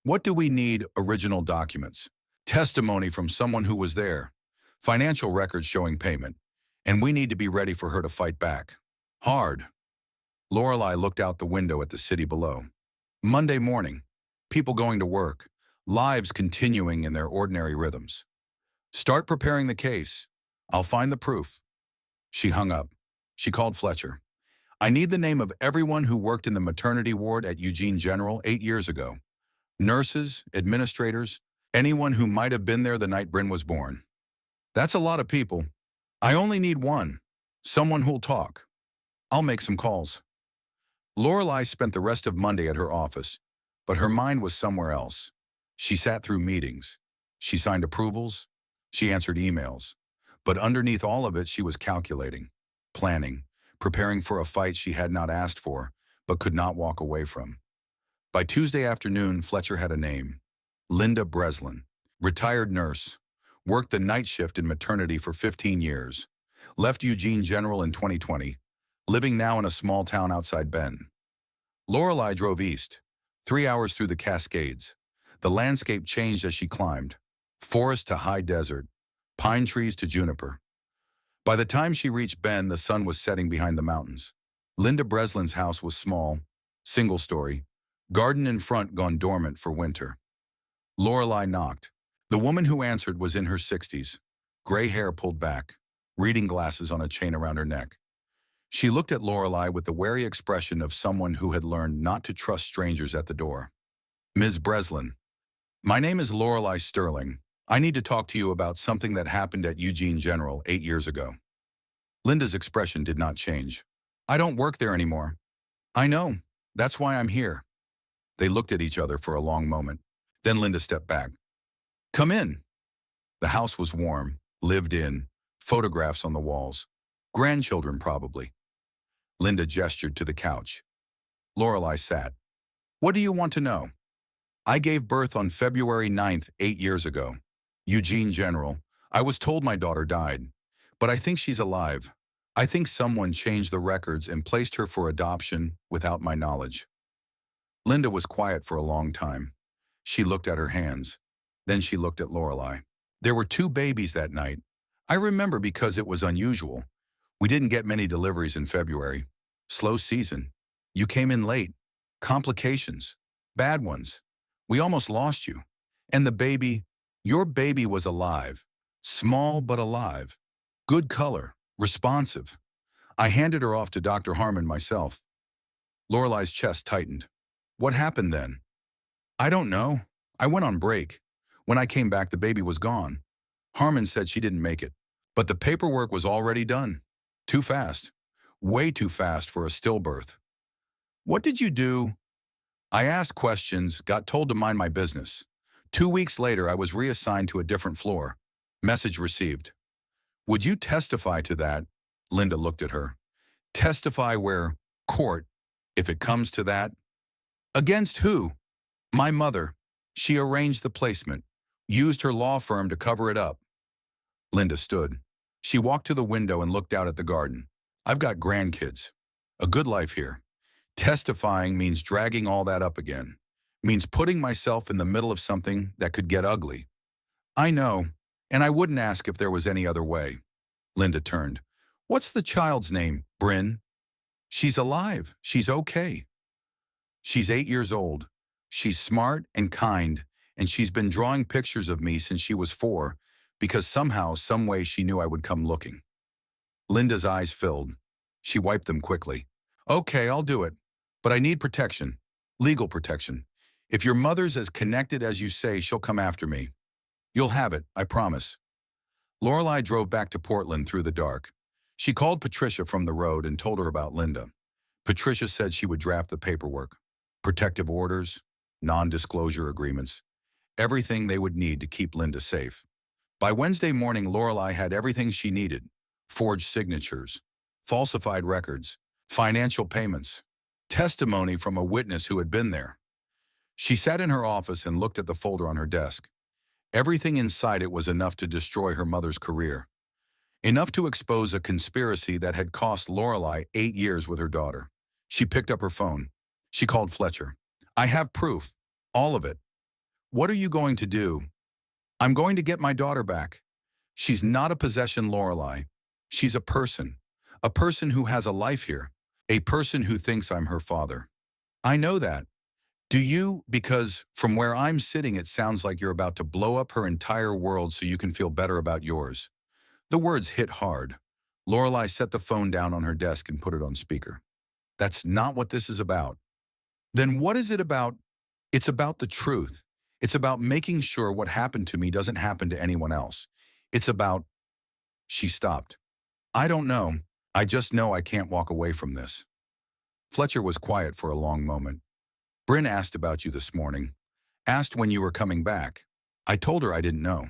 What do we need? Original documents. Testimony from someone who was there. Financial records showing payment. And we need to be ready for her to fight back. Hard. Lorelai looked out the window at the city below. Monday morning. People going to work. Lives continuing in their ordinary rhythms. Start preparing the case. I'll find the proof. She hung up. She called Fletcher. I need the name of everyone who worked in the maternity ward at Eugene General 8 years ago. Nurses, administrators, anyone who might have been there the night Brynn was born. That's a lot of people. I only need one. Someone who'll talk. I'll make some calls. Lorelai spent the rest of Monday at her office, but her mind was somewhere else. She sat through meetings. She signed approvals. She answered emails. But underneath all of it, she was calculating, planning, preparing for a fight she had not asked for, but could not walk away from. By Tuesday afternoon, Fletcher had a name. Linda Breslin, retired nurse, worked the night shift in maternity for 15 years, left Eugene General in 2020, living now in a small town outside Bend. Lorelai drove east, 3 hours through the Cascades. The landscape changed as she climbed, forest to high desert, pine trees to juniper. By the time she reached Bend, the sun was setting behind the mountains. Linda Breslin's house was small, single-story, garden in front gone dormant for winter. Lorelai knocked. The woman who answered was in her 60s, gray hair pulled back, reading glasses on a chain around her neck. She looked at Lorelai with the wary expression of someone who had learned not to trust strangers at the door. Ms. Breslin, my name is Lorelai Sterling. I need to talk to you about something that happened at Eugene General 8 years ago. Linda's expression did not change. I don't work there anymore. I know. That's why I'm here. They looked at each other for a long moment. Then Linda stepped back. Come in. The house was warm, lived in, photographs on the walls. Grandchildren, probably. Linda gestured to the couch. Lorelai sat. What do you want to know? I gave birth on February 9th, 8 years ago. Eugene General. I was told my daughter died, but I think she's alive. I think someone changed the records and placed her for adoption without my knowledge. Linda was quiet for a long time. She looked at her hands. Then she looked at Lorelai. There were 2 babies that night. I remember because it was unusual. We didn't get many deliveries in February. Slow season. You came in late. Complications. Bad ones. We almost lost you. And the baby, your baby was alive. Small but alive. Good color. Responsive. I handed her off to Dr. Harmon myself. Lorelai's chest tightened. What happened then? I don't know. I went on break. When I came back, the baby was gone. Harmon said she didn't make it. But the paperwork was already done. Too fast. Way too fast for a stillbirth. What did you do? I asked questions, got told to mind my business. 2 weeks later, I was reassigned to a different floor. Message received. Would you testify to that? Linda looked at her. Testify where? Court, if it comes to that. Against who? My mother. She arranged the placement, used her law firm to cover it up. Linda stood. She walked to the window and looked out at the garden. I've got grandkids. A good life here. Testifying means dragging all that up again. Means putting myself in the middle of something that could get ugly. I know, and I wouldn't ask if there was any other way. Linda turned. What's the child's name, Brynn? She's alive. She's okay. She's 8 years old. She's smart and kind, and she's been drawing pictures of me since she was 4, because somehow, some way she knew I would come looking. Linda's eyes filled. She wiped them quickly. Okay, I'll do it. But I need protection. Legal protection. If your mother's as connected as you say, she'll come after me. You'll have it, I promise. Lorelai drove back to Portland through the dark. She called Patricia from the road and told her about Linda. Patricia said she would draft the paperwork. Protective orders, non-disclosure agreements, everything they would need to keep Linda safe. By Wednesday morning, Lorelai had everything she needed. Forged signatures, falsified records, financial payments, testimony from a witness who had been there. She sat in her office and looked at the folder on her desk. Everything inside it was enough to destroy her mother's career. Enough to expose a conspiracy that had cost Lorelai 8 years with her daughter. She picked up her phone. She called Fletcher. I have proof. All of it. What are you going to do? I'm going to get my daughter back. She's not a possession, Lorelai. She's a person who has a life here, a person who thinks I'm her father. I know that. Do you? Because from where I'm sitting, it sounds like you're about to blow up her entire world so you can feel better about yours. The words hit hard. Lorelai set the phone down on her desk and put it on speaker. That's not what this is about. Then what is it about? It's about the truth. It's about making sure what happened to me doesn't happen to anyone else. It's about... She stopped. I don't know. I just know I can't walk away from this. Fletcher was quiet for a long moment. Brynn asked about you this morning. Asked when you were coming back. I told her I didn't know.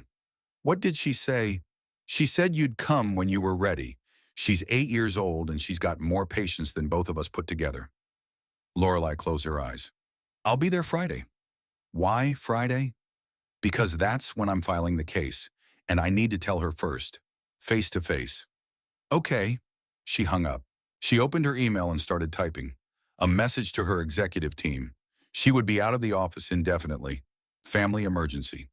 What did she say? She said you'd come when you were ready. She's 8 years old and she's got more patience than both of us put together. Lorelai closed her eyes. I'll be there Friday. Why Friday? Because that's when I'm filing the case, and I need to tell her first, face to face. Okay. She hung up. She opened her email and started typing. A message to her executive team. She would be out of the office indefinitely. Family emergency.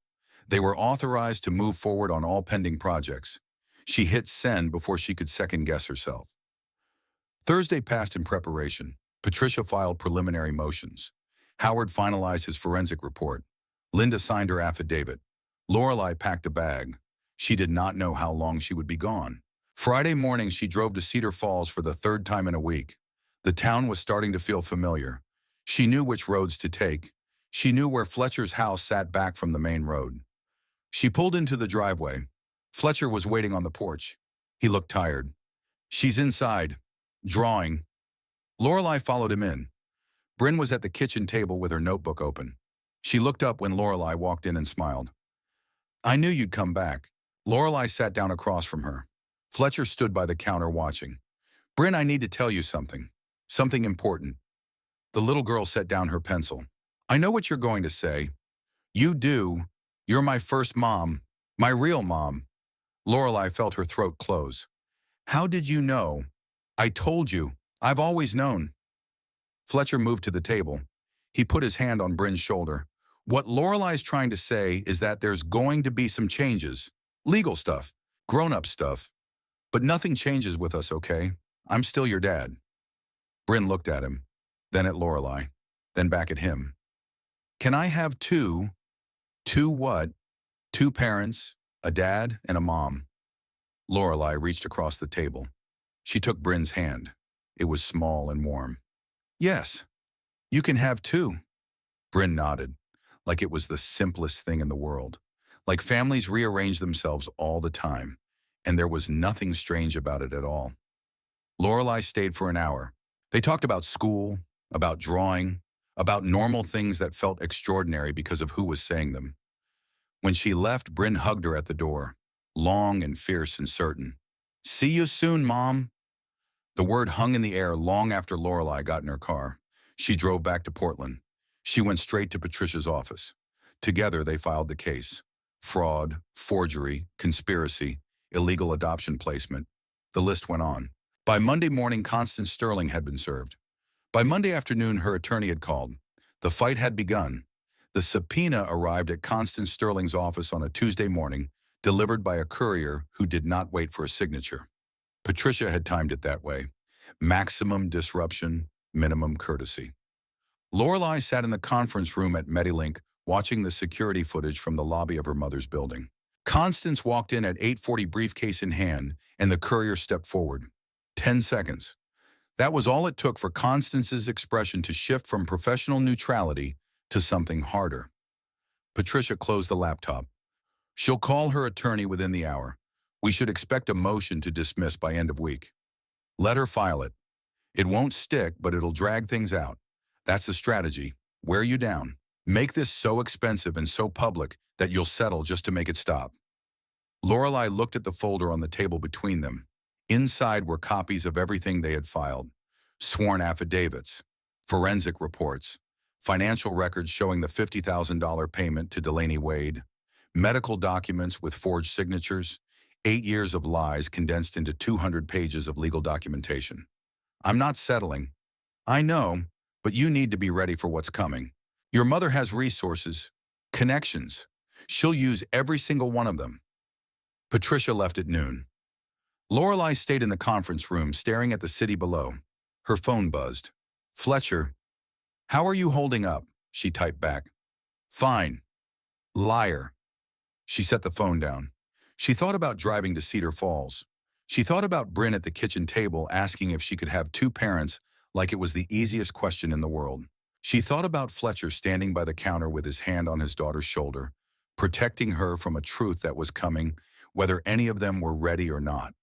They were authorized to move forward on all pending projects. She hit send before she could second-guess herself. Thursday passed in preparation. Patricia filed preliminary motions. Howard finalized his forensic report. Linda signed her affidavit. Lorelai packed a bag. She did not know how long she would be gone. Friday morning, she drove to Cedar Falls for the third time in a week. The town was starting to feel familiar. She knew which roads to take. She knew where Fletcher's house sat back from the main road. She pulled into the driveway. Fletcher was waiting on the porch. He looked tired. She's inside, drawing. Lorelai followed him in. Brynn was at the kitchen table with her notebook open. She looked up when Lorelai walked in and smiled. I knew you'd come back. Lorelai sat down across from her. Fletcher stood by the counter watching. Brynn, I need to tell you something. Something important. The little girl set down her pencil. I know what you're going to say. You do. You're my first mom. My real mom. Lorelai felt her throat close. How did you know? I told you. I've always known. Fletcher moved to the table. He put his hand on Brynn's shoulder. What Lorelai's trying to say is that there's going to be some changes. Legal stuff. Grown-up stuff. But nothing changes with us, okay? I'm still your dad. Brynn looked at him, then at Lorelai, then back at him. Can I have two? Two what? Two parents, a dad and a mom. Lorelai reached across the table. She took Brynn's hand. It was small and warm. Yes, you can have two. Brynn nodded, like it was the simplest thing in the world. Like families rearrange themselves all the time, and there was nothing strange about it at all. Lorelai stayed for an hour. They talked about school, about drawing, about normal things that felt extraordinary because of who was saying them. When she left, Brynn hugged her at the door, long and fierce and certain. See you soon, Mom. The word hung in the air long after Lorelai got in her car. She drove back to Portland. She went straight to Patricia's office. Together, they filed the case. Fraud, forgery, conspiracy, illegal adoption placement. The list went on. By Monday morning, Constance Sterling had been served. By Monday afternoon, her attorney had called. The fight had begun. The subpoena arrived at Constance Sterling's office on a Tuesday morning, delivered by a courier who did not wait for a signature. Patricia had timed it that way. Maximum disruption, minimum courtesy. Lorelai sat in the conference room at Medilink, watching the security footage from the lobby of her mother's building. Constance walked in at 8:40, briefcase in hand, and the courier stepped forward. 10 seconds. That was all it took for Constance's expression to shift from professional neutrality to something harder. Patricia closed the laptop. She'll call her attorney within the hour. We should expect a motion to dismiss by end of week. Let her file it. It won't stick, but it'll drag things out. That's the strategy. Wear you down. Make this so expensive and so public that you'll settle just to make it stop. Lorelai looked at the folder on the table between them. Inside were copies of everything they had filed. Sworn affidavits, forensic reports, financial records showing the $50,000 payment to Delaney Wade, medical documents with forged signatures, 8 years of lies condensed into 200 pages of legal documentation. I'm not settling. I know, but you need to be ready for what's coming. Your mother has resources, connections. She'll use every single one of them. Patricia left at noon. Lorelai stayed in the conference room staring at the city below. Her phone buzzed. Fletcher, how are you holding up? She typed back. Fine. Liar. She set the phone down. She thought about driving to Cedar Falls. She thought about Brynn at the kitchen table asking if she could have two parents like it was the easiest question in the world. She thought about Fletcher standing by the counter with his hand on his daughter's shoulder, protecting her from a truth that was coming, whether any of them were ready or not.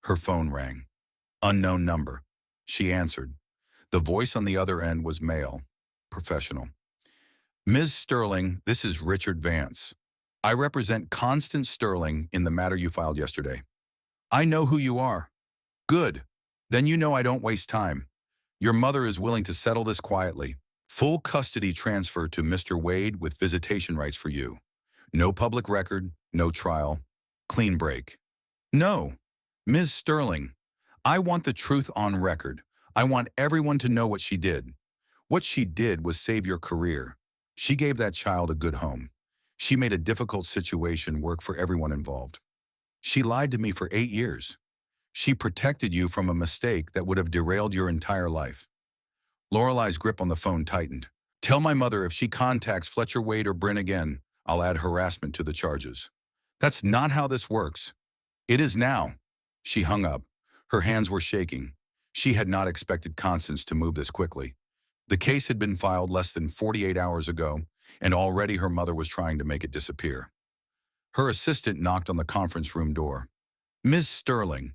Her phone rang. Unknown number. She answered. The voice on the other end was male, professional. Ms. Sterling, this is Richard Vance. I represent Constance Sterling in the matter you filed yesterday. I know who you are. Good. Then you know I don't waste time. Your mother is willing to settle this quietly. Full custody transfer to Mr. Wade with visitation rights for you. No public record, no trial. Clean break. No. Ms. Sterling, I want the truth on record. I want everyone to know what she did. What she did was save your career. She gave that child a good home. She made a difficult situation work for everyone involved. She lied to me for 8 years. She protected you from a mistake that would have derailed your entire life. Lorelai's grip on the phone tightened. Tell my mother if she contacts Fletcher Wade or Brynn again, I'll add harassment to the charges. That's not how this works. It is now. She hung up. Her hands were shaking. She had not expected Constance to move this quickly. The case had been filed less than 48 hours ago, and already her mother was trying to make it disappear. Her assistant knocked on the conference room door. Ms. Sterling,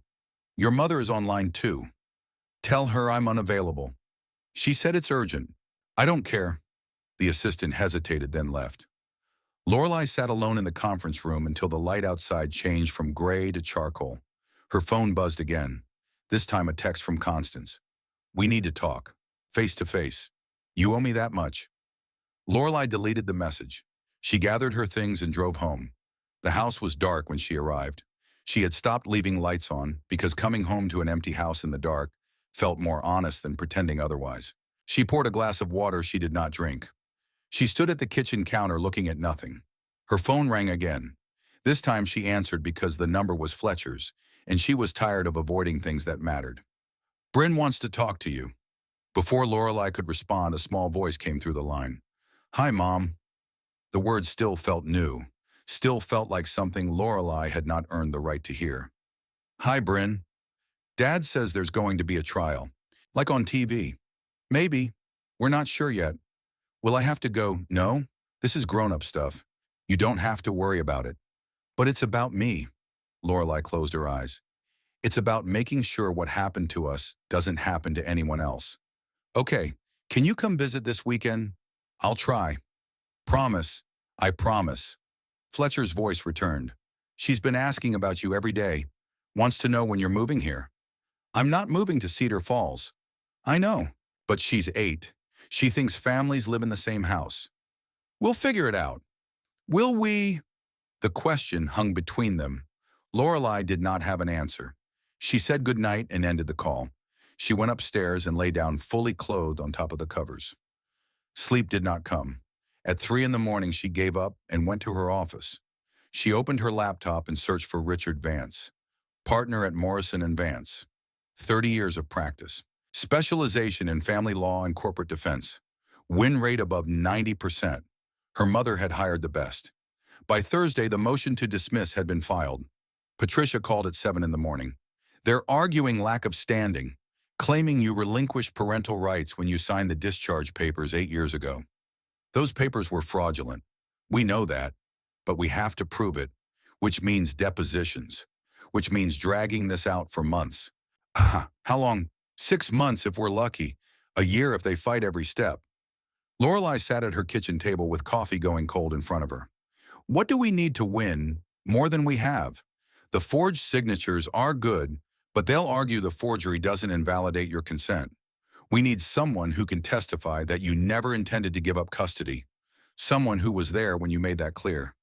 your mother is on line 2. Tell her I'm unavailable. She said it's urgent. I don't care. The assistant hesitated, then left. Lorelai sat alone in the conference room until the light outside changed from gray to charcoal. Her phone buzzed again, this time a text from Constance. We need to talk, face to face. You owe me that much. Lorelai deleted the message. She gathered her things and drove home. The house was dark when she arrived. She had stopped leaving lights on because coming home to an empty house in the dark felt more honest than pretending otherwise. She poured a glass of water she did not drink. She stood at the kitchen counter looking at nothing. Her phone rang again. This time she answered because the number was Fletcher's, and she was tired of avoiding things that mattered. Brynn wants to talk to you. Before Lorelai could respond, a small voice came through the line. Hi, Mom. The words still felt new, still felt like something Lorelai had not earned the right to hear. Hi, Brynn. Dad says there's going to be a trial, like on TV. Maybe. We're not sure yet. Will I have to go? No, this is grown-up stuff. You don't have to worry about it. But it's about me. Lorelai closed her eyes. It's about making sure what happened to us doesn't happen to anyone else. Okay, can you come visit this weekend? I'll try. Promise. I promise. Fletcher's voice returned. She's been asking about you every day. Wants to know when you're moving here. I'm not moving to Cedar Falls. I know, but she's 8. She thinks families live in the same house. We'll figure it out. Will we? The question hung between them. Lorelai did not have an answer. She said goodnight and ended the call. She went upstairs and lay down fully clothed on top of the covers. Sleep did not come. At 3 in the morning, she gave up and went to her office. She opened her laptop and searched for Richard Vance, partner at Morrison & Vance. 30 years of practice. Specialization in family law and corporate defense. Win rate above 90%. Her mother had hired the best. By Thursday, the motion to dismiss had been filed. Patricia called at 7 in the morning. They're arguing lack of standing, claiming you relinquished parental rights when you signed the discharge papers 8 years ago. Those papers were fraudulent. We know that, but we have to prove it, which means depositions, which means dragging this out for months. How long? 6 months if we're lucky, a year if they fight every step. Lorelai sat at her kitchen table with coffee going cold in front of her. What do we need to win more than we have? The forged signatures are good, but they'll argue the forgery doesn't invalidate your consent. We need someone who can testify that you never intended to give up custody. Someone who was there when you made that clear.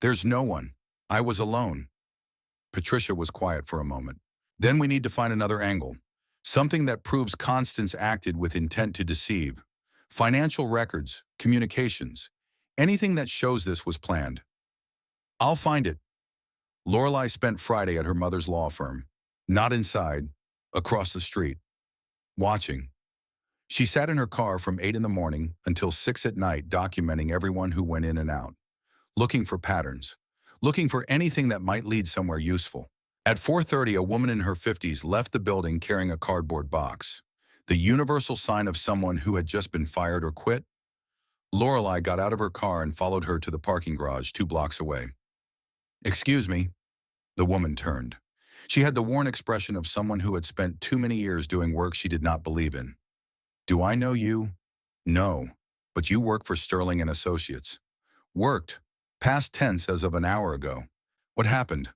There's no one. I was alone. Patricia was quiet for a moment. Then we need to find another angle. Something that proves Constance acted with intent to deceive. Financial records, communications, anything that shows this was planned. I'll find it. Lorelai spent Friday at her mother's law firm. Not inside, across the street. Watching. She sat in her car from 8 in the morning until 6 at night documenting everyone who went in and out. Looking for patterns. Looking for anything that might lead somewhere useful. At 4:30, a woman in her 50s left the building carrying a cardboard box. The universal sign of someone who had just been fired or quit. Lorelai got out of her car and followed her to the parking garage 2 blocks away. "Excuse me." The woman turned. She had the worn expression of someone who had spent too many years doing work she did not believe in. "Do I know you?" "No, but you work for Sterling and Associates." "Worked. Past tense as of an hour ago." "What happened?"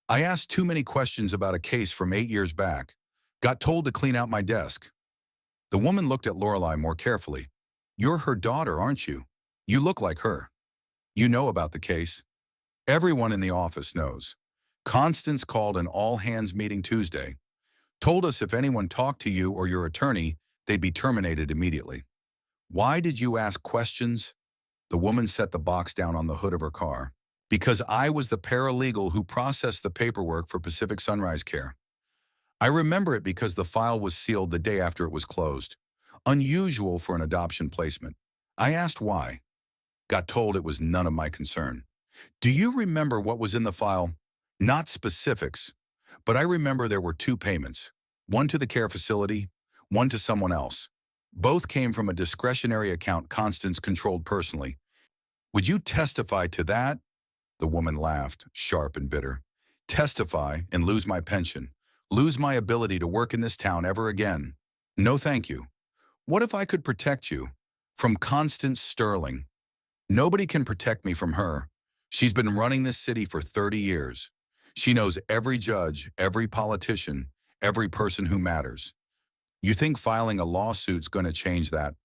"I asked too many questions about a case from 8 years back. Got told to clean out my desk." The woman looked at Lorelai more carefully. "You're her daughter, aren't you? You look like her. You know about the case." "Everyone in the office knows. Constance called an all-hands meeting Tuesday. Told us if anyone talked to you or your attorney, they'd be terminated immediately." "Why did you ask questions?" The woman set the box down on the hood of her car. "Because I was the paralegal who processed the paperwork for Pacific Sunrise Care. I remember it because the file was sealed the day after it was closed. Unusual for an adoption placement. I asked why. Got told it was none of my concern." "Do you remember what was in the file?" "Not specifics, but I remember there were 2 payments. One to the care facility, one to someone else. Both came from a discretionary account Constance controlled personally. Would you testify to that?" The woman laughed, sharp and bitter. "Testify and lose my pension. Lose my ability to work in this town ever again. No thank you. What if I could protect you? From Constance Sterling. Nobody can protect me from her. She's been running this city for 30 years. She knows every judge, every politician, every person who matters. You think filing a lawsuit's going to change that?"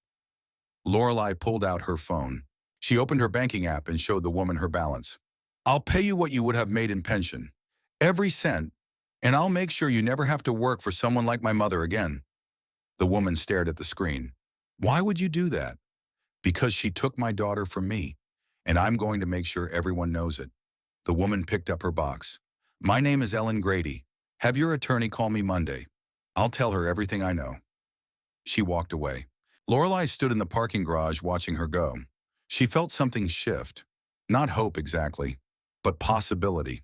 Lorelai pulled out her phone. She opened her banking app and showed the woman her balance. "I'll pay you what you would have made in pension. Every cent. And I'll make sure you never have to work for someone like my mother again." The woman stared at the screen. "Why would you do that?" "Because she took my daughter from me, and I'm going to make sure everyone knows it." The woman picked up her box. "My name is Ellen Grady. Have your attorney call me Monday. I'll tell her everything I know." She walked away. Lorelai stood in the parking garage watching her go. She felt something shift. Not hope exactly, but possibility.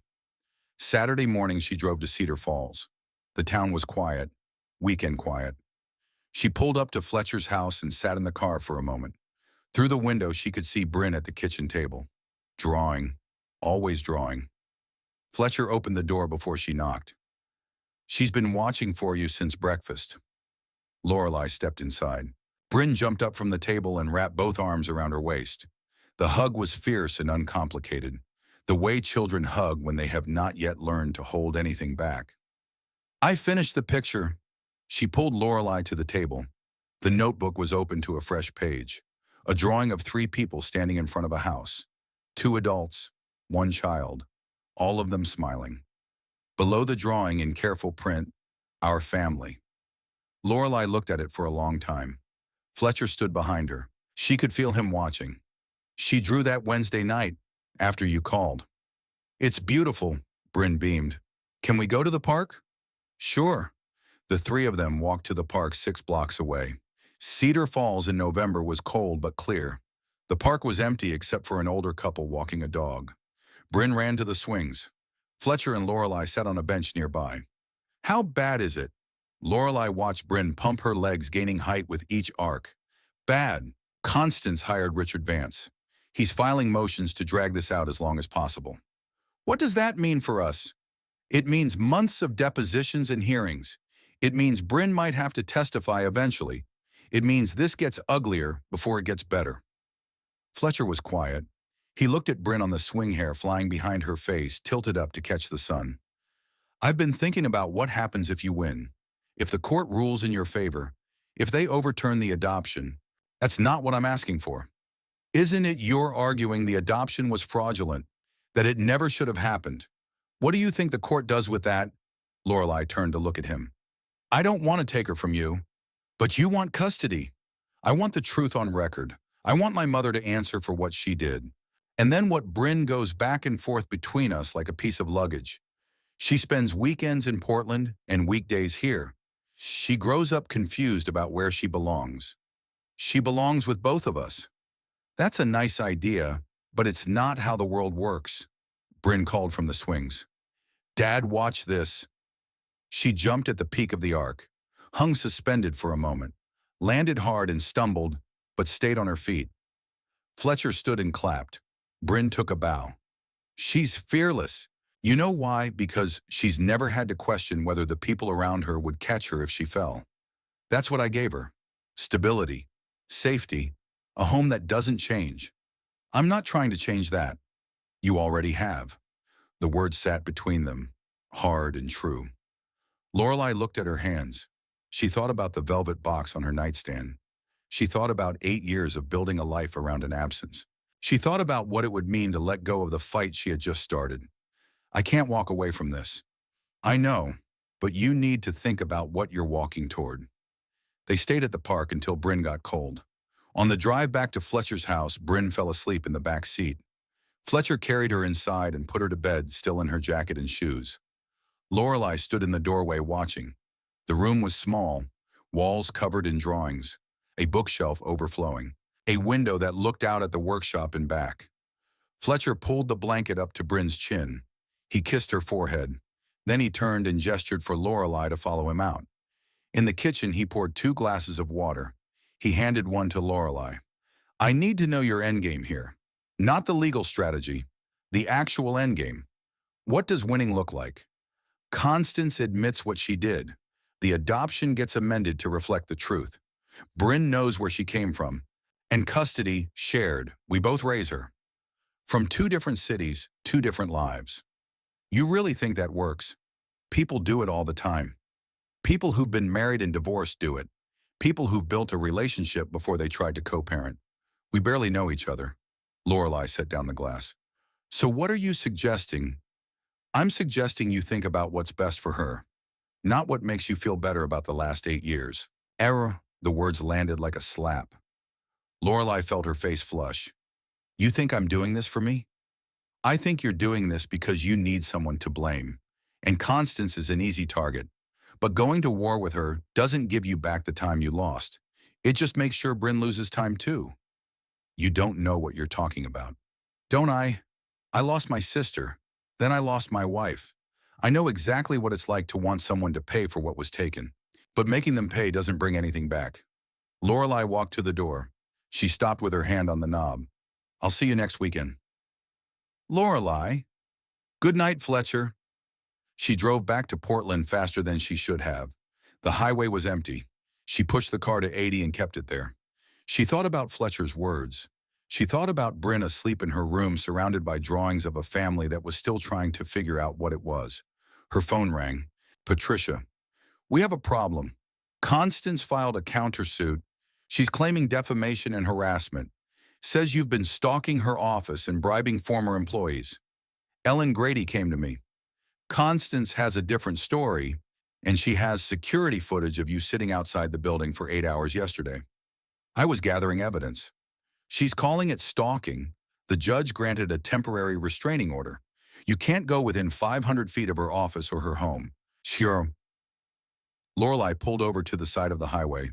Saturday morning she drove to Cedar Falls. The town was quiet, weekend quiet. She pulled up to Fletcher's house and sat in the car for a moment. Through the window she could see Brynn at the kitchen table. Drawing. Always drawing. Fletcher opened the door before she knocked. "She's been watching for you since breakfast." Lorelai stepped inside. Brynn jumped up from the table and wrapped both arms around her waist. The hug was fierce and uncomplicated, the way children hug when they have not yet learned to hold anything back. "I finished the picture." She pulled Lorelai to the table. The notebook was open to a fresh page. A drawing of 3 people standing in front of a house. 2 adults, 1 child, all of them smiling. Below the drawing in careful print, "Our family." Lorelai looked at it for a long time. Fletcher stood behind her. She could feel him watching. "She drew that Wednesday night, after you called." "It's beautiful," Brynn beamed. "Can we go to the park?" "Sure." The 3 of them walked to the park 6 blocks away. Cedar Falls in November was cold but clear. The park was empty except for an older couple walking a dog. Brynn ran to the swings. Fletcher and Lorelai sat on a bench nearby. "How bad is it?" Lorelai watched Brynn pump her legs, gaining height with each arc. "Bad. Constance hired Richard Vance. He's filing motions to drag this out as long as possible." "What does that mean for us?" "It means months of depositions and hearings. It means Brynn might have to testify eventually. It means this gets uglier before it gets better." Fletcher was quiet. He looked at Brynn on the swing hair flying behind her face, tilted up to catch the sun. "I've been thinking about what happens if you win. If the court rules in your favor, if they overturn the adoption, that's not what I'm asking for. Isn't it you're arguing the adoption was fraudulent, that it never should have happened? What do you think the court does with that?" Lorelai turned to look at him. "I don't want to take her from you, but you want custody. I want the truth on record. I want my mother to answer for what she did. And then what Brynn goes back and forth between us like a piece of luggage. She spends weekends in Portland and weekdays here. She grows up confused about where she belongs. She belongs with both of us. That's a nice idea, but it's not how the world works, Brynn called from the swings. Dad, watch this. She jumped at the peak of the arc, hung suspended for a moment, landed hard and stumbled, but stayed on her feet. Fletcher stood and clapped. Brynn took a bow. She's fearless. You know why? Because she's never had to question whether the people around her would catch her if she fell. That's what I gave her. Stability, safety, a home that doesn't change. I'm not trying to change that. You already have. The words sat between them, hard and true. Lorelai looked at her hands. She thought about the velvet box on her nightstand. She thought about 8 years of building a life around an absence. She thought about what it would mean to let go of the fight she had just started. I can't walk away from this. I know, but you need to think about what you're walking toward. They stayed at the park until Brynn got cold. On the drive back to Fletcher's house, Brynn fell asleep in the back seat. Fletcher carried her inside and put her to bed, still in her jacket and shoes. Lorelai stood in the doorway watching. The room was small, walls covered in drawings, a bookshelf overflowing, a window that looked out at the workshop and back. Fletcher pulled the blanket up to Brynn's chin. He kissed her forehead. Then he turned and gestured for Lorelai to follow him out. In the kitchen, he poured 2 glasses of water. He handed one to Lorelai. I need to know your endgame here. Not the legal strategy, the actual endgame. What does winning look like? Constance admits what she did. The adoption gets amended to reflect the truth. Brynn knows where she came from. And custody shared. We both raise her. From 2 different cities, 2 different lives. You really think that works? People do it all the time. People who've been married and divorced do it. People who've built a relationship before they tried to co-parent. We barely know each other. Lorelai set down the glass. So what are you suggesting? I'm suggesting you think about what's best for her, not what makes you feel better about the last 8 years. Error, the words landed like a slap. Lorelai felt her face flush. You think I'm doing this for me? I think you're doing this because you need someone to blame. And Constance is an easy target. But going to war with her doesn't give you back the time you lost. It just makes sure Brynn loses time too. You don't know what you're talking about. Don't I? I lost my sister. Then I lost my wife. I know exactly what it's like to want someone to pay for what was taken. But making them pay doesn't bring anything back. Lorelai walked to the door. She stopped with her hand on the knob. I'll see you next weekend. Lorelai. Good night, Fletcher. She drove back to Portland faster than she should have. The highway was empty. She pushed the car to 80 and kept it there. She thought about Fletcher's words. She thought about Brynn asleep in her room surrounded by drawings of a family that was still trying to figure out what it was. Her phone rang. Patricia. We have a problem. Constance filed a countersuit. She's claiming defamation and harassment. Says you've been stalking her office and bribing former employees. Ellen Grady came to me. Constance has a different story, and she has security footage of you sitting outside the building for 8 hours yesterday. I was gathering evidence. She's calling it stalking. The judge granted a temporary restraining order. You can't go within 500 feet of her office or her home. Sure. Lorelai pulled over to the side of the highway.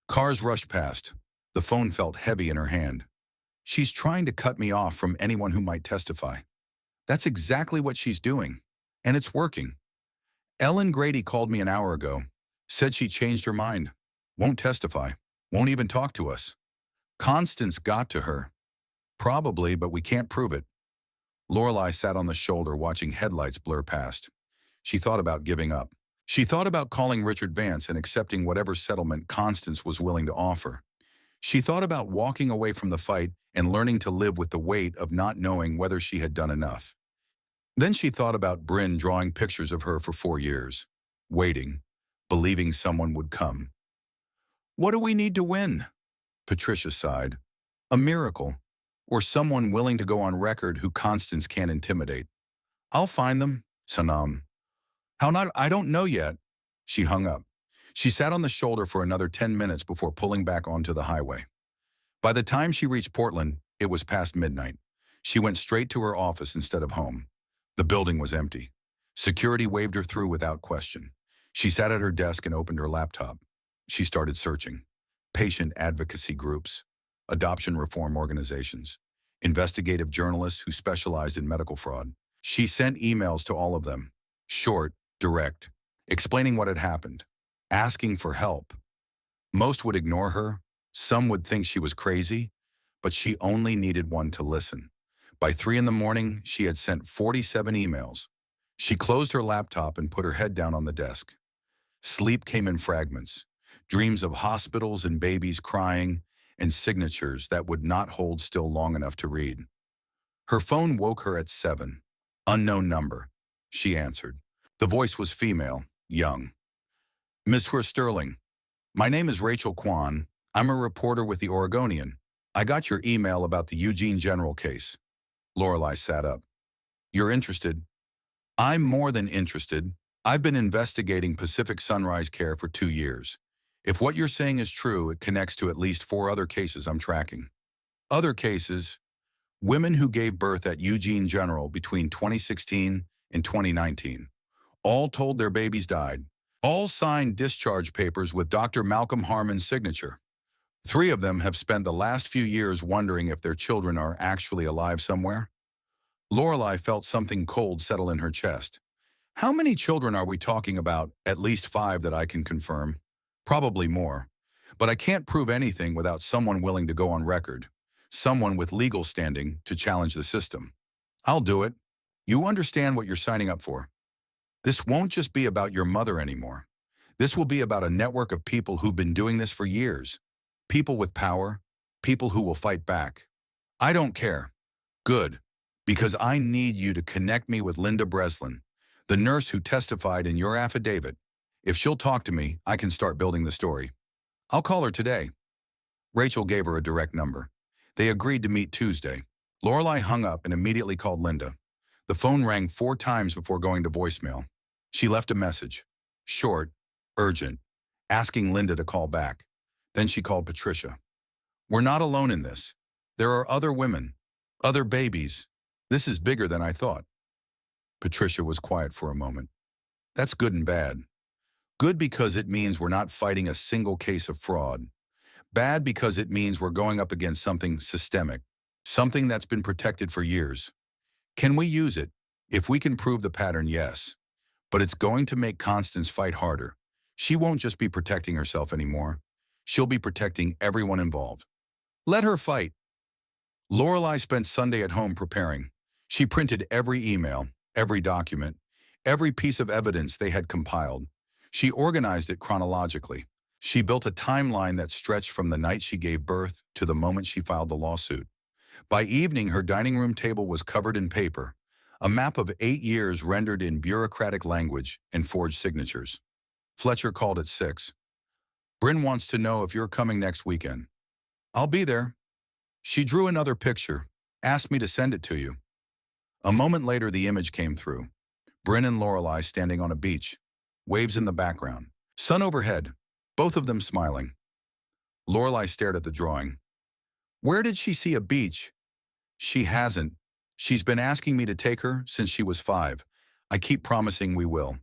Cars rushed past. The phone felt heavy in her hand. She's trying to cut me off from anyone who might testify. That's exactly what she's doing. And it's working. Ellen Grady called me an hour ago. Said she changed her mind. Won't testify. Won't even talk to us. Constance got to her. Probably, but we can't prove it. Lorelai sat on the shoulder watching headlights blur past. She thought about giving up. She thought about calling Richard Vance and accepting whatever settlement Constance was willing to offer. She thought about walking away from the fight and learning to live with the weight of not knowing whether she had done enough. Then she thought about Brynn drawing pictures of her for 4 years, waiting, believing someone would come. What do we need to win? Patricia sighed. A miracle, or someone willing to go on record who Constance can't intimidate. I'll find them, Sanam. How not? I don't know yet. She hung up. She sat on the shoulder for another 10 minutes before pulling back onto the highway. By the time she reached Portland, it was past midnight. She went straight to her office instead of home. The building was empty. Security waved her through without question. She sat at her desk and opened her laptop. She started searching. Patient advocacy groups, adoption reform organizations, investigative journalists who specialized in medical fraud. She sent emails to all of them, short, direct, explaining what had happened, asking for help. Most would ignore her. Some would think she was crazy, but she only needed one to listen. By 3 in the morning, she had sent 47 emails. She closed her laptop and put her head down on the desk. Sleep came in fragments, dreams of hospitals and babies crying, and signatures that would not hold still long enough to read. Her phone woke her at 7. Unknown number. She answered. The voice was female, young. Mr. Sterling, my name is Rachel Kwan. I'm a reporter with the Oregonian. I got your email about the Eugene General case. Lorelai sat up. You're interested? I'm more than interested. I've been investigating Pacific Sunrise Care for 2 years. If what you're saying is true, it connects to at least 4 other cases I'm tracking. Other cases, women who gave birth at Eugene General between 2016 and 2019. All told their babies died. All signed discharge papers with Dr. Malcolm Harmon's signature. 3 of them have spent the last few years wondering if their children are actually alive somewhere. Lorelai felt something cold settle in her chest. How many children are we talking about? At least 5 that I can confirm. Probably more. But I can't prove anything without someone willing to go on record. Someone with legal standing to challenge the system. I'll do it. You understand what you're signing up for. This won't just be about your mother anymore. This will be about a network of people who've been doing this for years. People with power. People who will fight back. I don't care. Good. Because I need you to connect me with Linda Breslin, the nurse who testified in your affidavit. If she'll talk to me, I can start building the story. I'll call her today. Rachel gave her a direct number. They agreed to meet Tuesday. Lorelai hung up and immediately called Linda. The phone rang 4 times before going to voicemail. She left a message. Short, urgent, asking Linda to call back. Then she called Patricia. We're not alone in this. There are other women, other babies. This is bigger than I thought. Patricia was quiet for a moment. That's good and bad. Good because it means we're not fighting a single case of fraud. Bad because it means we're going up against something systemic, something that's been protected for years. Can we use it? If we can prove the pattern, yes. But it's going to make Constance fight harder. She won't just be protecting herself anymore. She'll be protecting everyone involved. Let her fight. Lorelai spent Sunday at home preparing. She printed every email, every document, every piece of evidence they had compiled. She organized it chronologically. She built a timeline that stretched from the night she gave birth to the moment she filed the lawsuit. By evening, her dining room table was covered in paper, a map of 8 years rendered in bureaucratic language and forged signatures. Fletcher called at 6. Brynn wants to know if you're coming next weekend. I'll be there. She drew another picture, asked me to send it to you. A moment later, the image came through. Brynn and Lorelai standing on a beach, waves in the background, sun overhead, both of them smiling. Lorelai stared at the drawing. Where did she see a beach? She hasn't. She's been asking me to take her since she was 5. I keep promising we will.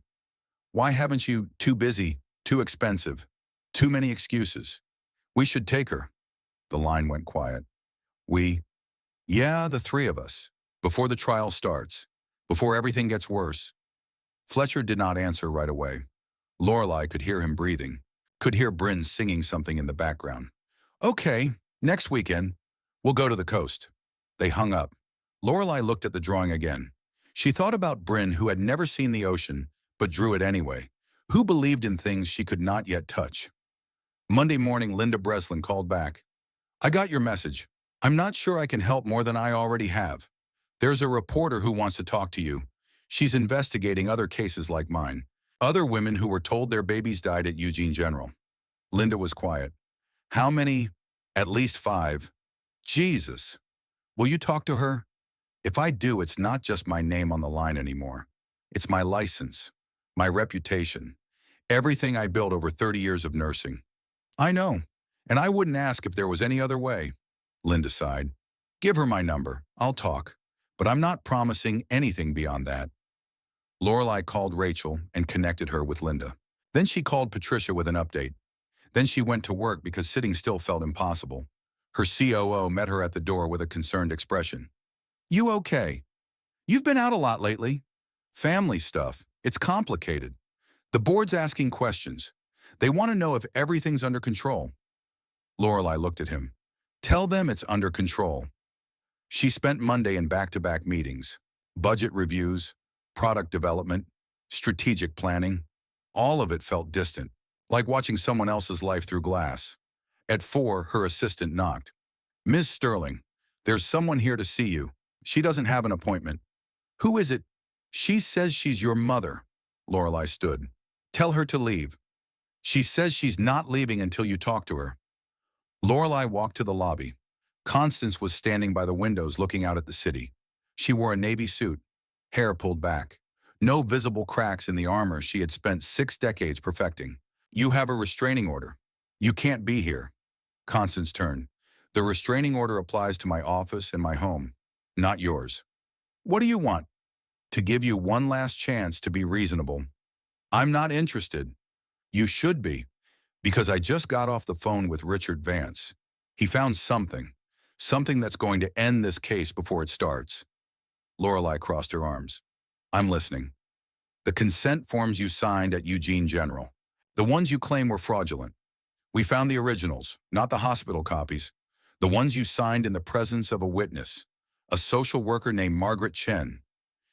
Why haven't you? Too busy, too expensive, too many excuses. We should take her. The line went quiet. We? Yeah, the 3 of us. Before the trial starts. Before everything gets worse. Fletcher did not answer right away. Lorelai could hear him breathing. Could hear Brynn singing something in the background. Okay, next weekend. We'll go to the coast. They hung up. Lorelai looked at the drawing again. She thought about Brynn, who had never seen the ocean, but drew it anyway. Who believed in things she could not yet touch. Monday morning, Linda Breslin called back. I got your message. I'm not sure I can help more than I already have. There's a reporter who wants to talk to you. She's investigating other cases like mine. Other women who were told their babies died at Eugene General. Linda was quiet. How many? At least 5. Jesus. Will you talk to her? If I do, it's not just my name on the line anymore. It's my license, my reputation, everything I built over 30 years of nursing. I know, and I wouldn't ask if there was any other way. Linda sighed. Give her my number. I'll talk. But I'm not promising anything beyond that. Lorelai called Rachel and connected her with Linda. Then she called Patricia with an update. Then she went to work because sitting still felt impossible. Her COO met her at the door with a concerned expression. You okay? You've been out a lot lately. Family stuff. It's complicated. The board's asking questions. They want to know if everything's under control. Lorelai looked at him. Tell them it's under control. She spent Monday in back-to-back meetings, budget reviews, product development, strategic planning. All of it felt distant, like watching someone else's life through glass. At 4, her assistant knocked. Ms. Sterling, there's someone here to see you. She doesn't have an appointment. Who is it? She says she's your mother. Lorelai stood. Tell her to leave. She says she's not leaving until you talk to her. Lorelai walked to the lobby. Constance was standing by the windows looking out at the city. She wore a navy suit, hair pulled back. No visible cracks in the armor she had spent 6 decades perfecting. You have a restraining order. You can't be here. Constance turned. The restraining order applies to my office and my home, not yours. What do you want? To give you one last chance to be reasonable. I'm not interested. You should be, because I just got off the phone with Richard Vance. He found something that's going to end this case before it starts. Lorelai crossed her arms. I'm listening. The consent forms you signed at Eugene General. The ones you claim were fraudulent. We found the originals, not the hospital copies. The ones you signed in the presence of a witness, a social worker named Margaret Chen.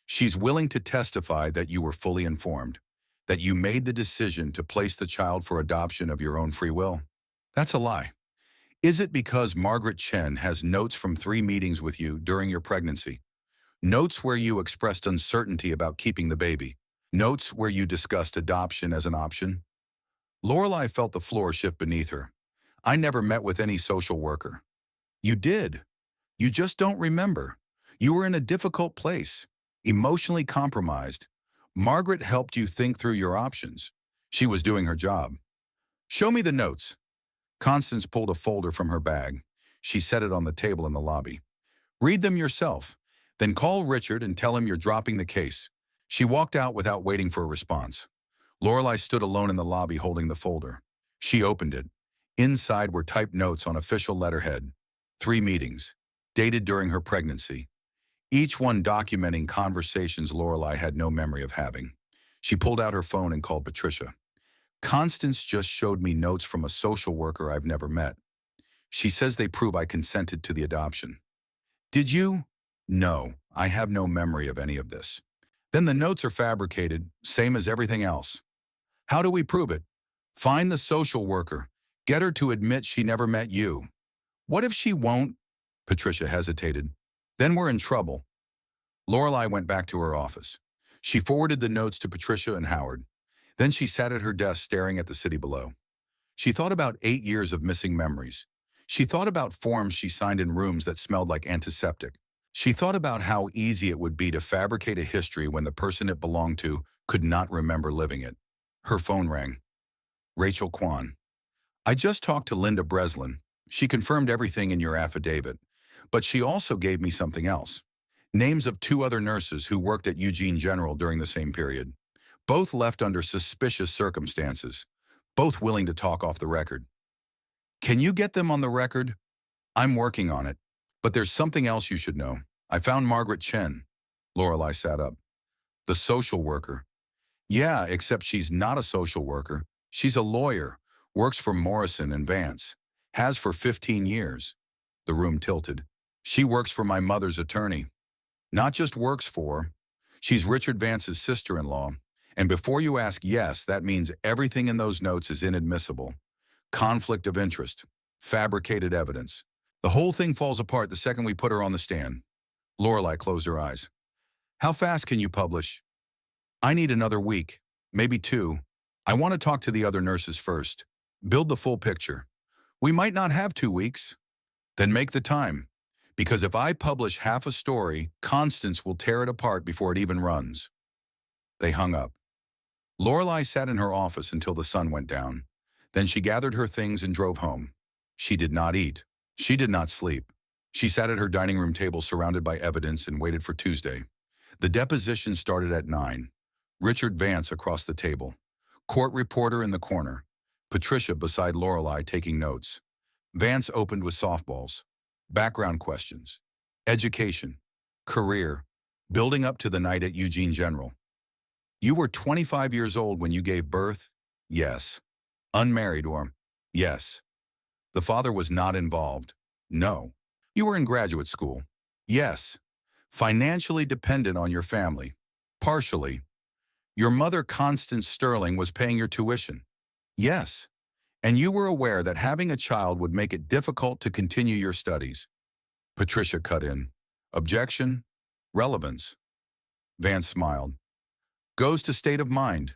She's willing to testify that you were fully informed, that you made the decision to place the child for adoption of your own free will. That's a lie. Is it because Margaret Chen has notes from 3 meetings with you during your pregnancy? Notes where you expressed uncertainty about keeping the baby. Notes where you discussed adoption as an option. Lorelai felt the floor shift beneath her. I never met with any social worker. You did. You just don't remember. You were in a difficult place, emotionally compromised. Margaret helped you think through your options. She was doing her job. Show me the notes. Constance pulled a folder from her bag. She set it on the table in the lobby. Read them yourself. Then call Richard and tell him you're dropping the case. She walked out without waiting for a response. Lorelai stood alone in the lobby holding the folder. She opened it. Inside were typed notes on official letterhead. 3 meetings, dated during her pregnancy. Each one documenting conversations Lorelai had no memory of having. She pulled out her phone and called Patricia. Constance just showed me notes from a social worker I've never met. She says they prove I consented to the adoption. Did you? No, I have no memory of any of this. Then the notes are fabricated, same as everything else. How do we prove it? Find the social worker. Get her to admit she never met you. What if she won't? Patricia hesitated. Then we're in trouble. Lorelai went back to her office. She forwarded the notes to Patricia and Howard. Then she sat at her desk staring at the city below. She thought about 8 years of missing memories. She thought about forms she signed in rooms that smelled like antiseptic. She thought about how easy it would be to fabricate a history when the person it belonged to could not remember living it. Her phone rang. Rachel Kwan. I just talked to Linda Breslin. She confirmed everything in your affidavit. But she also gave me something else. Names of 2 other nurses who worked at Eugene General during the same period. Both left under suspicious circumstances. Both willing to talk off the record. Can you get them on the record? I'm working on it. But there's something else you should know. I found Margaret Chen. Lorelai sat up. The social worker. Yeah, except she's not a social worker. She's a lawyer. Works for Morrison and Vance. Has for 15 years. The room tilted. She works for my mother's attorney. Not just works for. She's Richard Vance's sister-in-law. And before you ask yes, that means everything in those notes is inadmissible. Conflict of interest. Fabricated evidence. The whole thing falls apart the second we put her on the stand. Lorelai closed her eyes. How fast can you publish? I need another week, maybe 2. I want to talk to the other nurses first. Build the full picture. We might not have 2 weeks. Then make the time. Because if I publish half a story, Constance will tear it apart before it even runs. They hung up. Lorelai sat in her office until the sun went down. Then she gathered her things and drove home. She did not eat. She did not sleep. She sat at her dining room table surrounded by evidence and waited for Tuesday. The deposition started at 9. Richard Vance across the table. Court reporter in the corner. Patricia beside Lorelai taking notes. Vance opened with softballs. Background questions. Education. Career. Building up to the night at Eugene General. You were 25 years old when you gave birth? Yes. Unmarried or? Yes. The father was not involved? No. You were in graduate school? Yes. Financially dependent on your family? Partially. Your mother, Constance Sterling, was paying your tuition? Yes. And you were aware that having a child would make it difficult to continue your studies? Patricia cut in. Objection? Relevance. Vance smiled. Goes to state of mind.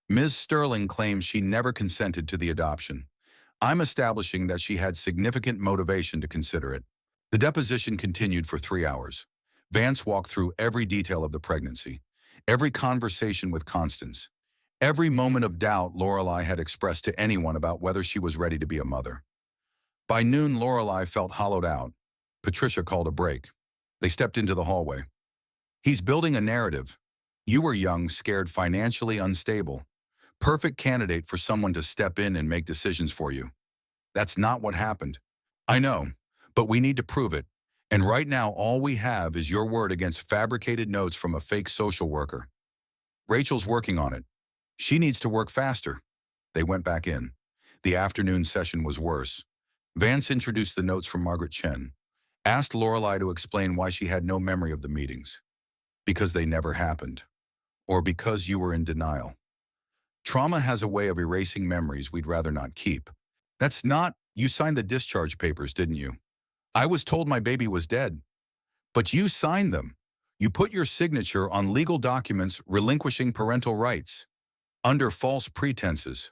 Ms. Sterling claims she never consented to the adoption. I'm establishing that she had significant motivation to consider it. The deposition continued for 3 hours. Vance walked through every detail of the pregnancy, every conversation with Constance, every moment of doubt Lorelai had expressed to anyone about whether she was ready to be a mother. By noon, Lorelai felt hollowed out. Patricia called a break. They stepped into the hallway. He's building a narrative. You were young, scared, financially unstable. Perfect candidate for someone to step in and make decisions for you. That's not what happened. I know, but we need to prove it. And right now, all we have is your word against fabricated notes from a fake social worker. Rachel's working on it. She needs to work faster. They went back in. The afternoon session was worse. Vance introduced the notes from Margaret Chen, asked Lorelai to explain why she had no memory of the meetings. Because they never happened. Or because you were in denial. Trauma has a way of erasing memories we'd rather not keep. That's not, you signed the discharge papers, didn't you? I was told my baby was dead. But you signed them. You put your signature on legal documents relinquishing parental rights. Under false pretenses.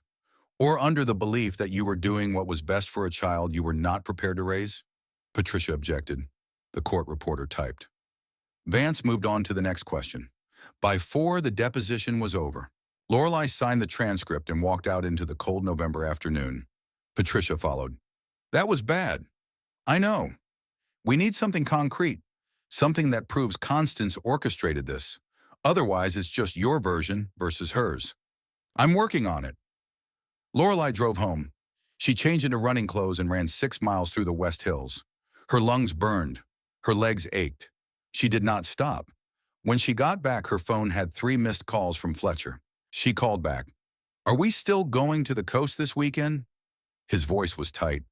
Or under the belief that you were doing what was best for a child you were not prepared to raise? Patricia objected. The court reporter typed. Vance moved on to the next question. By 4, the deposition was over. Lorelai signed the transcript and walked out into the cold November afternoon. Patricia followed. That was bad. I know. We need something concrete. Something that proves Constance orchestrated this. Otherwise, it's just your version versus hers. I'm working on it. Lorelai drove home. She changed into running clothes and ran 6 miles through the West Hills. Her lungs burned. Her legs ached. She did not stop. When she got back, her phone had 3 missed calls from Fletcher. She called back. Are we still going to the coast this weekend? His voice was tight.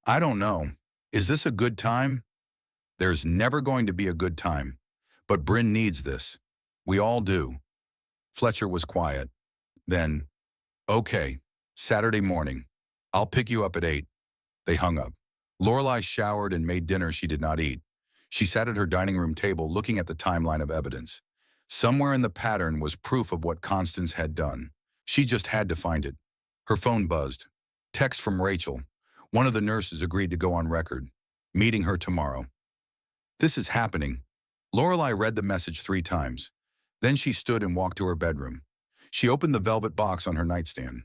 I don't know. Is this a good time? There's never going to be a good time. But Brynn needs this. We all do. Fletcher was quiet. Then, okay, Saturday morning. I'll pick you up at 8. They hung up. Lorelai showered and made dinner she did not eat. She sat at her dining room table looking at the timeline of evidence. Somewhere in the pattern was proof of what Constance had done. She just had to find it. Her phone buzzed. Text from Rachel. One of the nurses agreed to go on record. Meeting her tomorrow. This is happening. Lorelai read the message 3 times. Then she stood and walked to her bedroom. She opened the velvet box on her nightstand.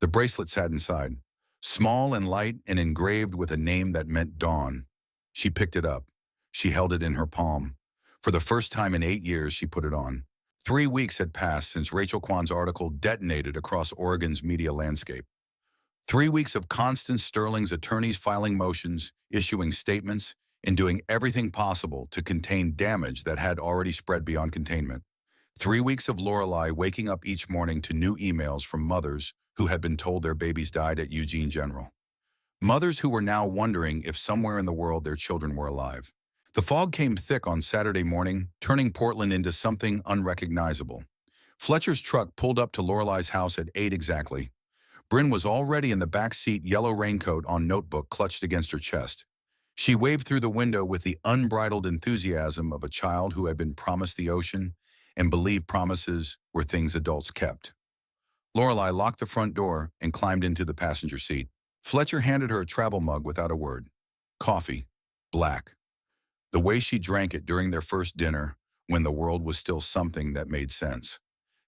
The bracelet sat inside. Small and light and engraved with a name that meant dawn. She picked it up. She held it in her palm. For the first time in 8 years, she put it on. 3 weeks had passed since Rachel Kwan's article detonated across Oregon's media landscape. 3 weeks of Constance Sterling's attorneys filing motions, issuing statements, and doing everything possible to contain damage that had already spread beyond containment. 3 weeks of Lorelai waking up each morning to new emails from mothers who had been told their babies died at Eugene General. Mothers who were now wondering if somewhere in the world their children were alive. The fog came thick on Saturday morning, turning Portland into something unrecognizable. Fletcher's truck pulled up to Lorelai's house at 8 exactly. Brynn was already in the back seat, yellow raincoat on notebook clutched against her chest. She waved through the window with the unbridled enthusiasm of a child who had been promised the ocean and believed promises were things adults kept. Lorelai locked the front door and climbed into the passenger seat. Fletcher handed her a travel mug without a word. Coffee. Black. The way she drank it during their first dinner, when the world was still something that made sense.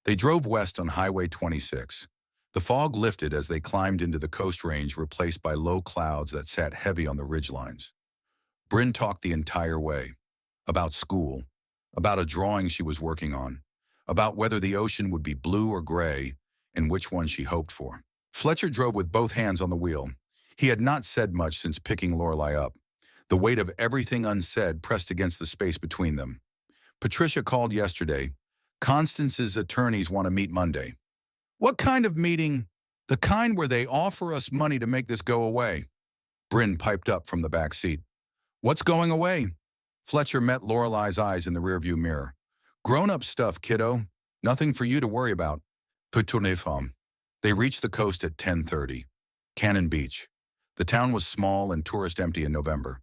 They drove west on Highway 26. The fog lifted as they climbed into the Coast Range, replaced by low clouds that sat heavy on the ridgelines. Brynn talked the entire way. About school, about a drawing she was working on, about whether the ocean would be blue or gray, and which one she hoped for. Fletcher drove with both hands on the wheel. He had not said much since picking Lorelai up. The weight of everything unsaid pressed against the space between them. Patricia called yesterday. Constance's attorneys want to meet Monday. What kind of meeting? The kind where they offer us money to make this go away. Brynn piped up from the back seat. What's going away? Fletcher met Lorelai's eyes in the rearview mirror. Grown-up stuff, kiddo. Nothing for you to worry about. Petite. They reached the coast at 10:30. Cannon Beach. The town was small and tourist-empty in November.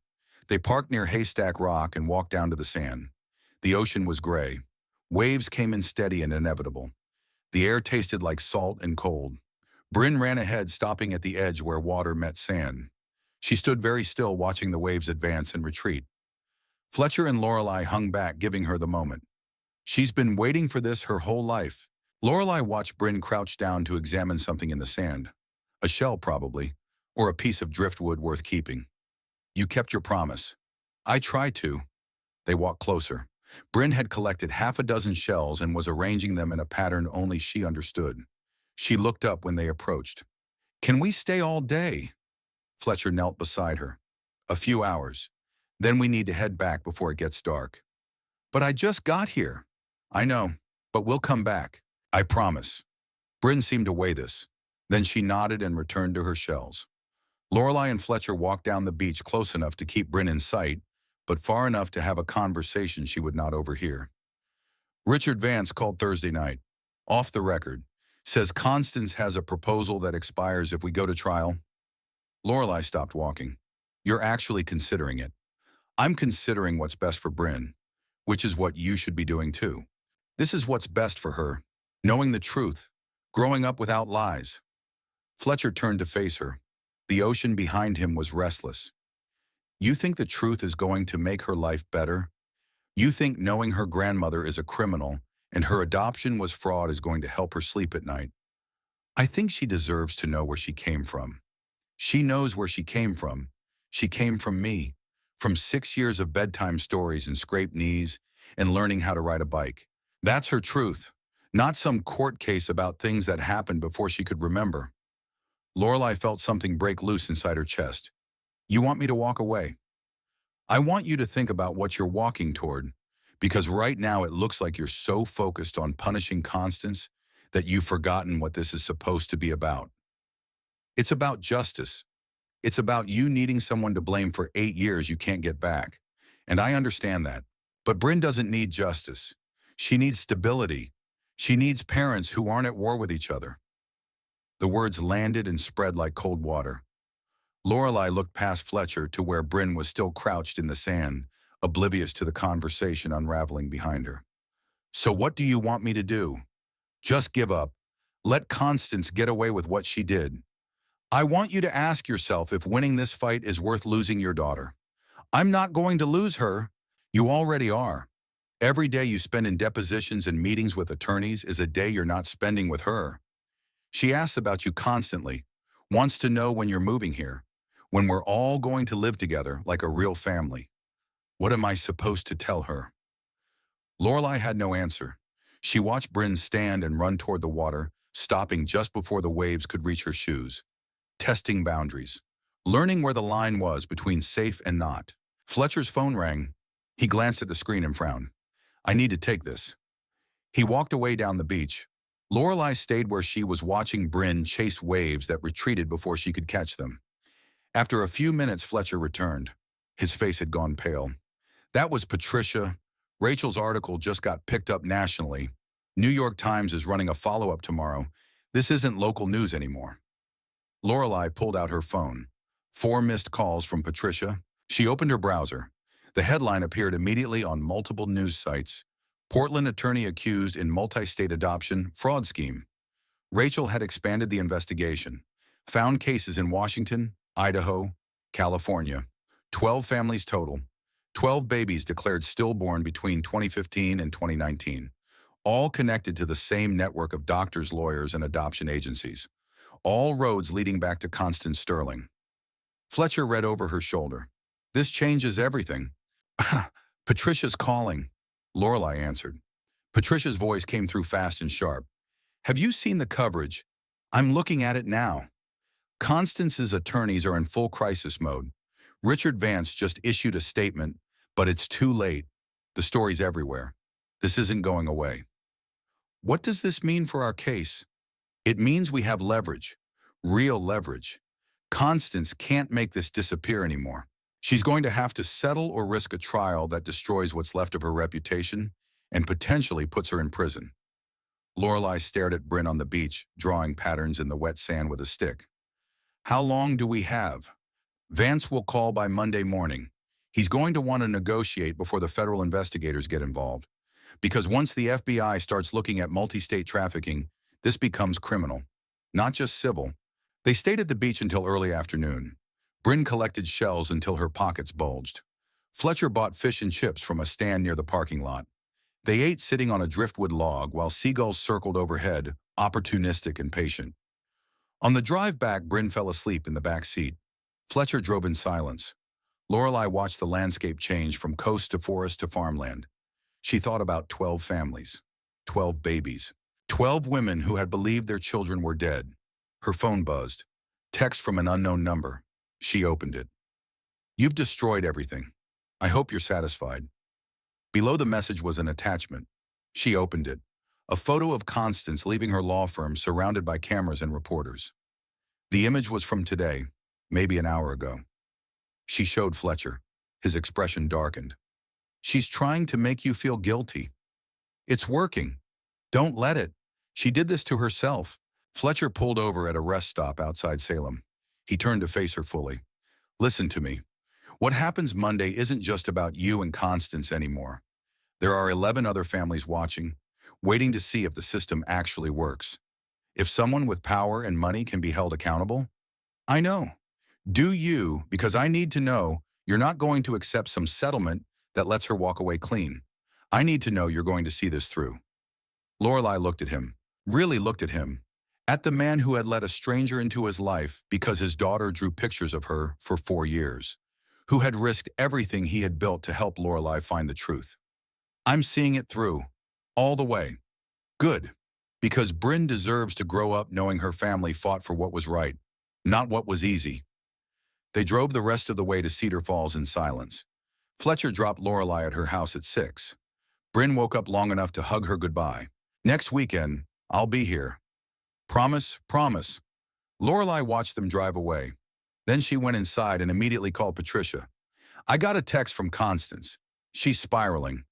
They parked near Haystack Rock and walked down to the sand. The ocean was gray. Waves came in steady and inevitable. The air tasted like salt and cold. Brynn ran ahead, stopping at the edge where water met sand. She stood very still, watching the waves advance and retreat. Fletcher and Lorelai hung back, giving her the moment. She's been waiting for this her whole life. Lorelai watched Brynn crouch down to examine something in the sand. A shell, probably, or a piece of driftwood worth keeping. You kept your promise. I tried to. They walked closer. Brynn had collected half a dozen shells and was arranging them in a pattern only she understood. She looked up when they approached. Can we stay all day? Fletcher knelt beside her. A few hours. Then we need to head back before it gets dark. But I just got here. I know, but we'll come back. I promise. Brynn seemed to weigh this. Then she nodded and returned to her shells. Lorelai and Fletcher walked down the beach close enough to keep Brynn in sight, but far enough to have a conversation she would not overhear. Richard Vance called Thursday night. Off the record. Says Constance has a proposal that expires if we go to trial. Lorelai stopped walking. You're actually considering it. I'm considering what's best for Brynn, which is what you should be doing too. This is what's best for her. Knowing the truth. Growing up without lies. Fletcher turned to face her. The ocean behind him was restless. You think the truth is going to make her life better? You think knowing her grandmother is a criminal and her adoption was fraud is going to help her sleep at night? I think she deserves to know where she came from. She knows where she came from. She came from me, from 6 years of bedtime stories and scraped knees and learning how to ride a bike. That's her truth, not some court case about things that happened before she could remember. Lorelai felt something break loose inside her chest. You want me to walk away? I want you to think about what you're walking toward, because right now it looks like you're so focused on punishing Constance that you've forgotten what this is supposed to be about. It's about justice. It's about you needing someone to blame for 8 years you can't get back. And I understand that. But Brynn doesn't need justice. She needs stability. She needs parents who aren't at war with each other. The words landed and spread like cold water. Lorelai looked past Fletcher to where Brynn was still crouched in the sand, oblivious to the conversation unraveling behind her. So what do you want me to do? Just give up. Let Constance get away with what she did. I want you to ask yourself if winning this fight is worth losing your daughter. I'm not going to lose her. You already are. Every day you spend in depositions and meetings with attorneys is a day you're not spending with her. She asks about you constantly, wants to know when you're moving here, when we're all going to live together like a real family. What am I supposed to tell her? Lorelai had no answer. She watched Brynn stand and run toward the water, stopping just before the waves could reach her shoes. Testing boundaries. Learning where the line was between safe and not. Fletcher's phone rang. He glanced at the screen and frowned. I need to take this. He walked away down the beach. Lorelai stayed where she was, watching Brynn chase waves that retreated before she could catch them. After a few minutes, Fletcher returned. His face had gone pale. That was Patricia. Rachel's article just got picked up nationally. New York Times is running a follow-up tomorrow. This isn't local news anymore. Lorelai pulled out her phone. 4 missed calls from Patricia. She opened her browser. The headline appeared immediately on multiple news sites. Portland attorney accused in multi-state adoption fraud scheme. Rachel had expanded the investigation. Found cases in Washington, Idaho, California. 12 families total. 12 babies declared stillborn between 2015 and 2019. All connected to the same network of doctors, lawyers, and adoption agencies. All roads leading back to Constance Sterling. Fletcher read over her shoulder. This changes everything. Patricia's calling, Lorelai answered. Patricia's voice came through fast and sharp. Have you seen the coverage? I'm looking at it now. Constance's attorneys are in full crisis mode. Richard Vance just issued a statement, but it's too late. The story's everywhere. This isn't going away. What does this mean for our case? It means we have leverage. Real leverage. Constance can't make this disappear anymore. She's going to have to settle or risk a trial that destroys what's left of her reputation and potentially puts her in prison. Lorelai stared at Brynn on the beach, drawing patterns in the wet sand with a stick. How long do we have? Vance will call by Monday morning. He's going to want to negotiate before the federal investigators get involved. Because once the FBI starts looking at multi-state trafficking, this becomes criminal, not just civil. They stayed at the beach until early afternoon. Brynn collected shells until her pockets bulged. Fletcher bought fish and chips from a stand near the parking lot. They ate sitting on a driftwood log while seagulls circled overhead, opportunistic and patient. On the drive back, Brynn fell asleep in the back seat. Fletcher drove in silence. Lorelai watched the landscape change from coast to forest to farmland. She thought about 12 families, 12 babies, 12 women who had believed their children were dead. Her phone buzzed. Text from an unknown number. She opened it. You've destroyed everything. I hope you're satisfied. Below the message was an attachment. She opened it. A photo of Constance leaving her law firm surrounded by cameras and reporters. The image was from today, maybe an hour ago. She showed Fletcher. His expression darkened. She's trying to make you feel guilty. It's working. Don't let it. She did this to herself. Fletcher pulled over at a rest stop outside Salem. He turned to face her fully. Listen to me. What happens Monday isn't just about you and Constance anymore. There are 11 other families watching, waiting to see if the system actually works. If someone with power and money can be held accountable, I know. Do you, because I need to know you're not going to accept some settlement that lets her walk away clean. I need to know you're going to see this through. Lorelai looked at him, really looked at him, at the man who had let a stranger into his life because his daughter drew pictures of her for 4 years, who had risked everything he had built to help Lorelai find the truth. I'm seeing it through, all the way. Good, because Brynn deserves to grow up knowing her family fought for what was right, not what was easy. They drove the rest of the way to Cedar Falls in silence. Fletcher dropped Lorelai at her house at 6. Brynn woke up long enough to hug her goodbye. Next weekend, I'll be here. Promise, promise. Lorelai watched them drive away. Then she went inside and immediately called Patricia. I got a text from Constance. She's spiraling.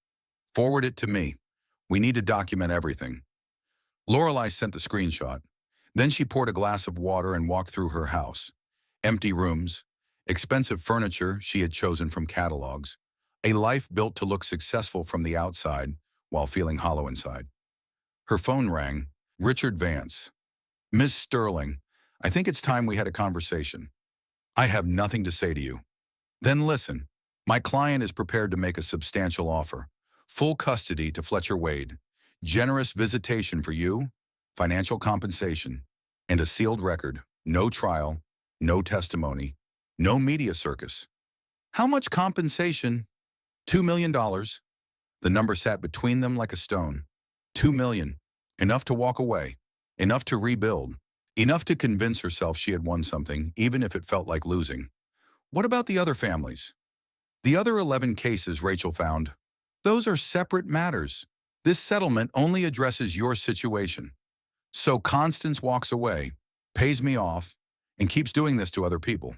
Forward it to me. We need to document everything. Lorelai sent the screenshot. Then she poured a glass of water and walked through her house. Empty rooms, expensive furniture she had chosen from catalogs, a life built to look successful from the outside while feeling hollow inside. Her phone rang. Richard Vance. Miss Sterling, I think it's time we had a conversation. I have nothing to say to you. Then listen. My client is prepared to make a substantial offer. Full custody to Fletcher Wade. Generous visitation for you, financial compensation, and a sealed record. No trial, no testimony, no media circus. How much compensation? $2 million. The number sat between them like a stone. $2 million. Enough to walk away. Enough to rebuild. Enough to convince herself she had won something, even if it felt like losing. What about the other families? The other 11 cases Rachel found. Those are separate matters. This settlement only addresses your situation. So Constance walks away, pays me off, and keeps doing this to other people.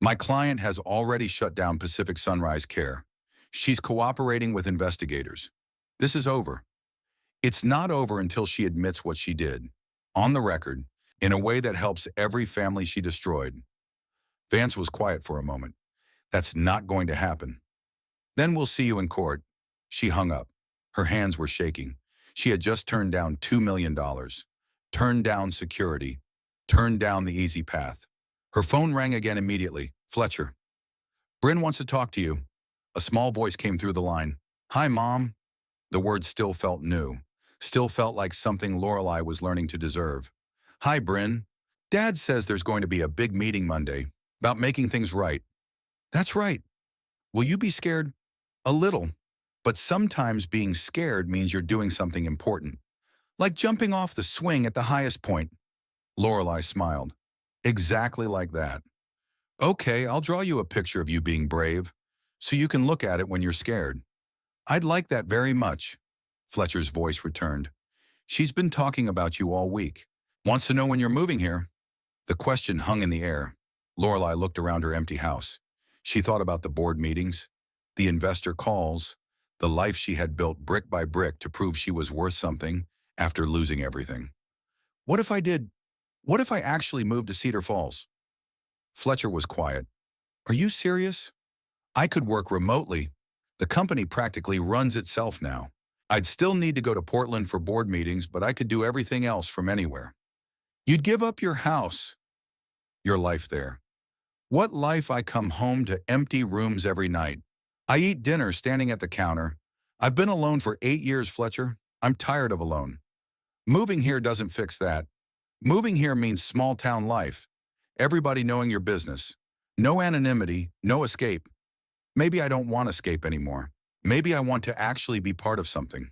My client has already shut down Pacific Sunrise Care. She's cooperating with investigators. This is over. It's not over until she admits what she did, on the record, in a way that helps every family she destroyed. Vance was quiet for a moment. That's not going to happen. Then we'll see you in court. She hung up. Her hands were shaking. She had just turned down $2 million. Turned down security. Turned down the easy path. Her phone rang again immediately. Fletcher. Brynn wants to talk to you. A small voice came through the line. Hi, Mom. The word still felt new. Still felt like something Lorelai was learning to deserve. Hi, Brynn. Dad says there's going to be a big meeting Monday about making things right. That's right. Will you be scared? A little. But sometimes being scared means you're doing something important. Like jumping off the swing at the highest point. Lorelai smiled. Exactly like that. Okay, I'll draw you a picture of you being brave, so you can look at it when you're scared. I'd like that very much. Fletcher's voice returned. She's been talking about you all week. Wants to know when you're moving here. The question hung in the air. Lorelai looked around her empty house. She thought about the board meetings, the investor calls, the life she had built brick by brick to prove she was worth something after losing everything. What if I did? What if I actually moved to Cedar Falls? Fletcher was quiet. Are you serious? I could work remotely. The company practically runs itself now. I'd still need to go to Portland for board meetings, but I could do everything else from anywhere. You'd give up your house, your life there. What life? I come home to empty rooms every night. I eat dinner standing at the counter. I've been alone for 8 years, Fletcher. I'm tired of alone. Moving here doesn't fix that. Moving here means small town life. Everybody knowing your business. No anonymity, no escape. Maybe I don't want to escape anymore. Maybe I want to actually be part of something.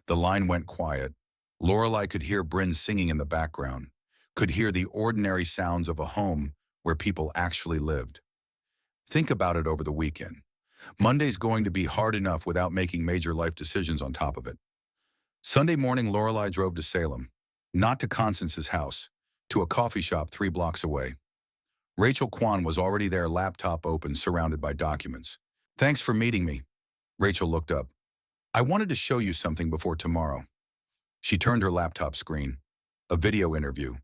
The line went quiet. Lorelai could hear Brynn singing in the background, could hear the ordinary sounds of a home where people actually lived. Think about it over the weekend. Monday's going to be hard enough without making major life decisions on top of it. Sunday morning, Lorelai drove to Salem, not to Constance's house, to a coffee shop 3 blocks away. Rachel Kwan was already there, laptop open, surrounded by documents. Thanks for meeting me. Rachel looked up. I wanted to show you something before tomorrow. She turned her laptop screen. A video interview.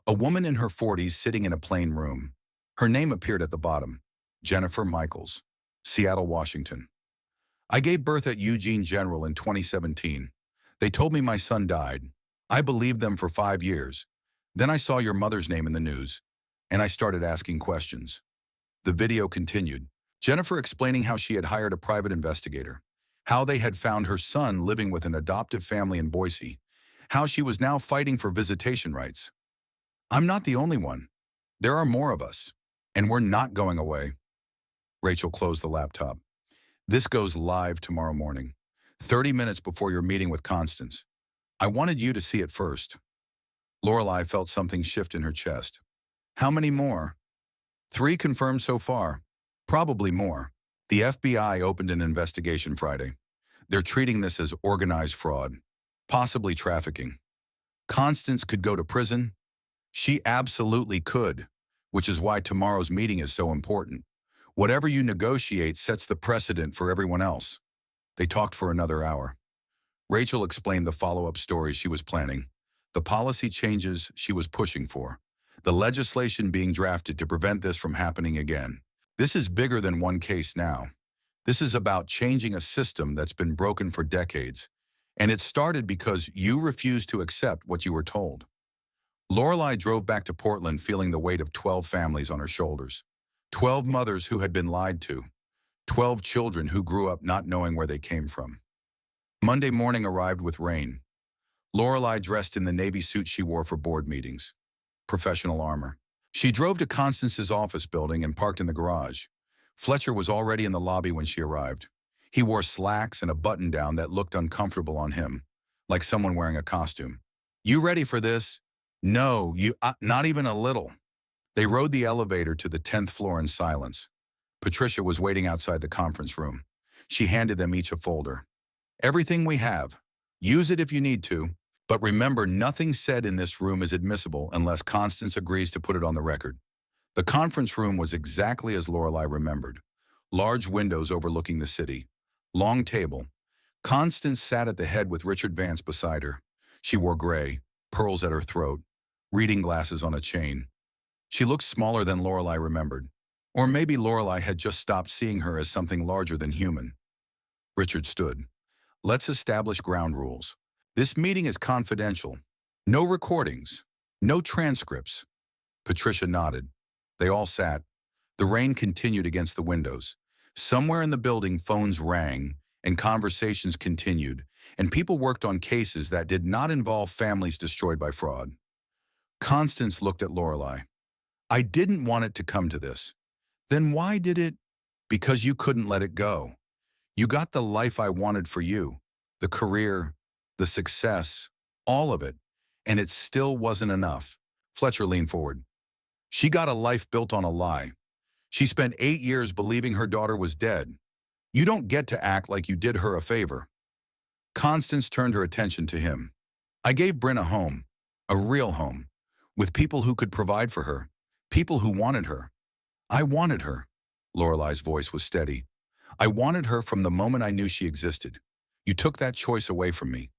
A woman in her 40s sitting in a plain room. Her name appeared at the bottom. Jennifer Michaels, Seattle, Washington. I gave birth at Eugene General in 2017. They told me my son died. I believed them for 5 years. Then I saw your mother's name in the news, and I started asking questions. The video continued. Jennifer explaining how she had hired a private investigator, how they had found her son living with an adoptive family in Boise, how she was now fighting for visitation rights. I'm not the only one. There are more of us, and we're not going away. Rachel closed the laptop. This goes live tomorrow morning, 30 minutes before your meeting with Constance. I wanted you to see it first. Lorelai felt something shift in her chest. How many more? 3 confirmed so far. Probably more. The FBI opened an investigation Friday. They're treating this as organized fraud, possibly trafficking. Constance could go to prison. She absolutely could, which is why tomorrow's meeting is so important. Whatever you negotiate sets the precedent for everyone else. They talked for another hour. Rachel explained the follow-up stories she was planning, the policy changes she was pushing for, the legislation being drafted to prevent this from happening again. This is bigger than one case now. This is about changing a system that's been broken for decades, and it started because you refused to accept what you were told. Lorelai drove back to Portland feeling the weight of 12 families on her shoulders. 12 mothers who had been lied to. 12 children who grew up not knowing where they came from. Monday morning arrived with rain. Lorelai dressed in the navy suit she wore for board meetings. Professional armor. She drove to Constance's office building and parked in the garage. Fletcher was already in the lobby when she arrived. He wore slacks and a button-down that looked uncomfortable on him, like someone wearing a costume. You ready for this? No, not even a little. They rode the elevator to the 10th floor in silence. Patricia was waiting outside the conference room. She handed them each a folder. Everything we have. Use it if you need to. But remember, nothing said in this room is admissible unless Constance agrees to put it on the record. The conference room was exactly as Lorelai remembered. Large windows overlooking the city. Long table. Constance sat at the head with Richard Vance beside her. She wore gray, pearls at her throat, reading glasses on a chain. She looked smaller than Lorelai remembered. Or maybe Lorelai had just stopped seeing her as something larger than human. Richard stood. Let's establish ground rules. This meeting is confidential. No recordings. No transcripts. Patricia nodded. They all sat. The rain continued against the windows. Somewhere in the building, phones rang, and conversations continued, and people worked on cases that did not involve families destroyed by fraud. Constance looked at Lorelai. I didn't want it to come to this. Then why did it? because you couldn't let it go. You got the life I wanted for you, the career, the success, all of it, and it still wasn't enough. Fletcher leaned forward. She got a life built on a lie. She spent 8 years believing her daughter was dead. You don't get to act like you did her a favor. Constance turned her attention to him. I gave Brynn a home, a real home, with people who could provide for her, people who wanted her. I wanted her. Lorelai's voice was steady. I wanted her from the moment I knew she existed. You took that choice away from me.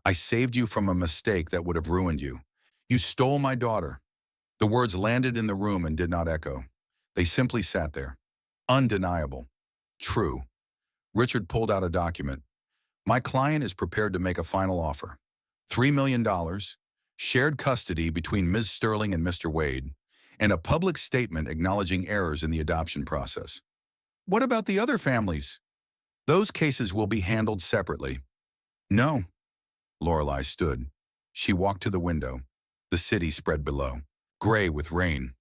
I saved you from a mistake that would have ruined you. You stole my daughter. The words landed in the room and did not echo. They simply sat there. Undeniable. True. Richard pulled out a document. My client is prepared to make a final offer. $3 million, shared custody between Ms. Sterling and Mr. Wade, and a public statement acknowledging errors in the adoption process. What about the other families? Those cases will be handled separately. No. Lorelai stood. She walked to the window. The city spread below, gray with rain.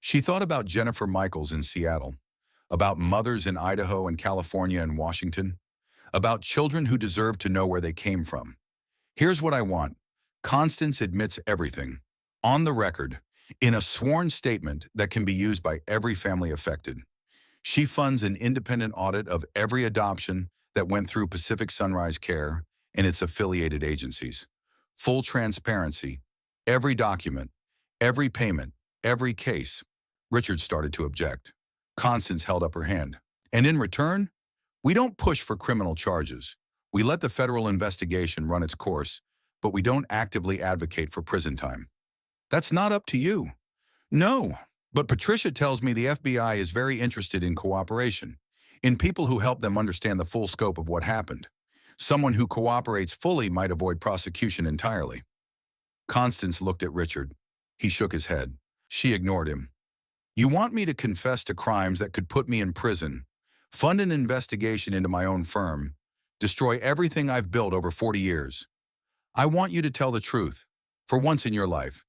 She thought about Jennifer Michaels in Seattle, about mothers in Idaho and California and Washington, about children who deserve to know where they came from. Here's what I want. Constance admits everything, on the record, in a sworn statement that can be used by every family affected. She funds an independent audit of every adoption that went through Pacific Sunrise Care and its affiliated agencies. Full transparency, every document, every payment, every case. Richard started to object. Constance held up her hand. And in return, we don't push for criminal charges. We let the federal investigation run its course, but we don't actively advocate for prison time. That's not up to you. No, but Patricia tells me the FBI is very interested in cooperation, in people who help them understand the full scope of what happened. Someone who cooperates fully might avoid prosecution entirely. Constance looked at Richard. He shook his head. She ignored him. You want me to confess to crimes that could put me in prison, fund an investigation into my own firm, destroy everything I've built over 40 years. I want you to tell the truth, for once in your life.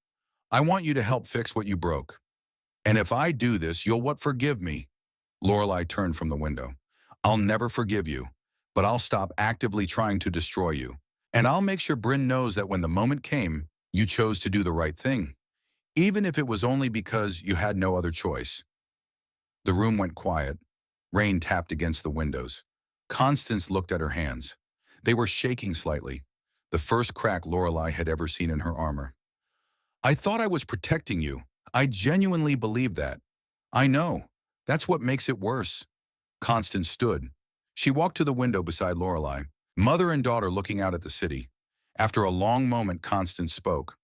I want you to help fix what you broke. And if I do this, you'll what forgive me? Lorelai turned from the window. I'll never forgive you, but I'll stop actively trying to destroy you. And I'll make sure Brynn knows that when the moment came, you chose to do the right thing, even if it was only because you had no other choice. The room went quiet. Rain tapped against the windows. Constance looked at her hands. They were shaking slightly, the first crack Lorelai had ever seen in her armor. I thought I was protecting you. I genuinely believed that. I know. That's what makes it worse. Constance stood. She walked to the window beside Lorelai, mother and daughter looking out at the city. After a long moment, Constance spoke.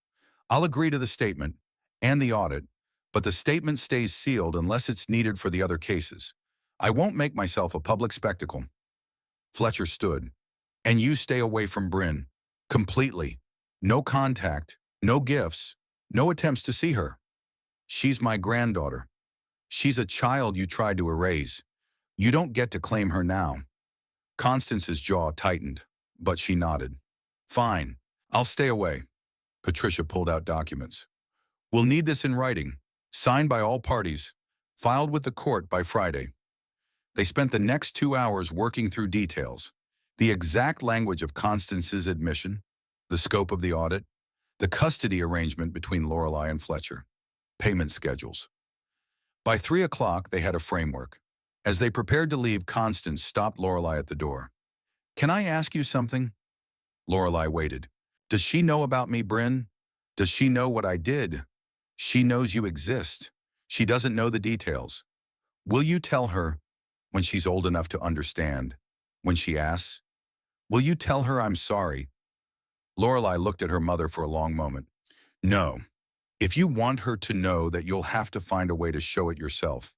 I'll agree to the statement and the audit, but the statement stays sealed unless it's needed for the other cases. I won't make myself a public spectacle. Fletcher stood. And you stay away from Brynn. Completely. No contact, no gifts, no attempts to see her. She's my granddaughter. She's a child you tried to erase. You don't get to claim her now. Constance's jaw tightened, but she nodded. Fine, I'll stay away. Patricia pulled out documents. We'll need this in writing, signed by all parties, filed with the court by Friday. They spent the next 2 hours working through details, the exact language of Constance's admission, the scope of the audit, the custody arrangement between Lorelai and Fletcher, payment schedules. By 3 o'clock, they had a framework. As they prepared to leave, Constance stopped Lorelai at the door. Can I ask you something? Lorelai waited. Does she know about me, Brynn? Does she know what I did? She knows you exist. She doesn't know the details. Will you tell her, when she's old enough to understand, when she asks? Will you tell her I'm sorry? Lorelai looked at her mother for a long moment. No. If you want her to know that, you'll have to find a way to show it yourself,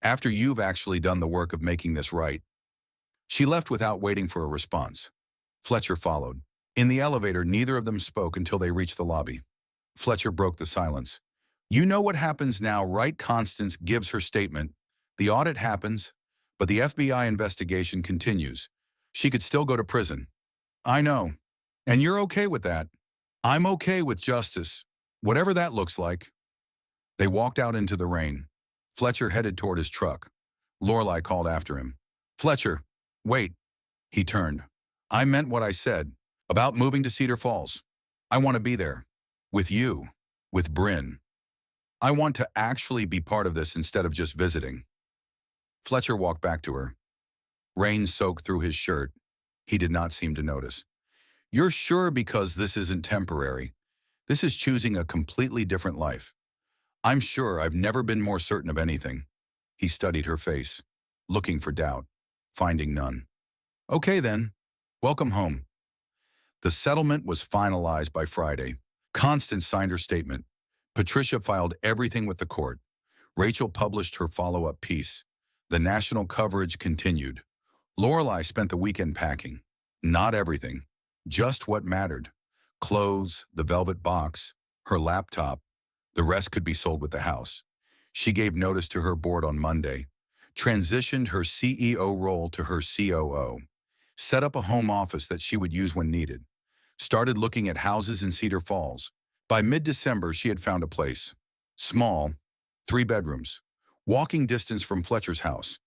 after you've actually done the work of making this right. She left without waiting for a response. Fletcher followed. In the elevator, neither of them spoke until they reached the lobby. Fletcher broke the silence. You know what happens now, right? Constance gives her statement. The audit happens, but the FBI investigation continues. She could still go to prison. I know. And you're okay with that. I'm okay with justice, whatever that looks like. They walked out into the rain. Fletcher headed toward his truck. Lorelai called after him. Fletcher, wait. He turned. I meant what I said. About moving to Cedar Falls. I want to be there. With you. With Brynn. I want to actually be part of this instead of just visiting. Fletcher walked back to her. Rain soaked through his shirt. He did not seem to notice. You're sure because this isn't temporary. This is choosing a completely different life. I'm sure I've never been more certain of anything. He studied her face, looking for doubt, finding none. Okay then, welcome home. The settlement was finalized by Friday. Constance signed her statement. Patricia filed everything with the court. Rachel published her follow-up piece. The national coverage continued. Lorelai spent the weekend packing. Not everything, just what mattered. Clothes, the velvet box, her laptop. The rest could be sold with the house. She gave notice to her board on Monday, transitioned her CEO role to her COO, set up a home office that she would use when needed, started looking at houses in Cedar Falls. By mid-December, she had found a place. Small, 3 bedrooms, walking distance from Fletcher's house.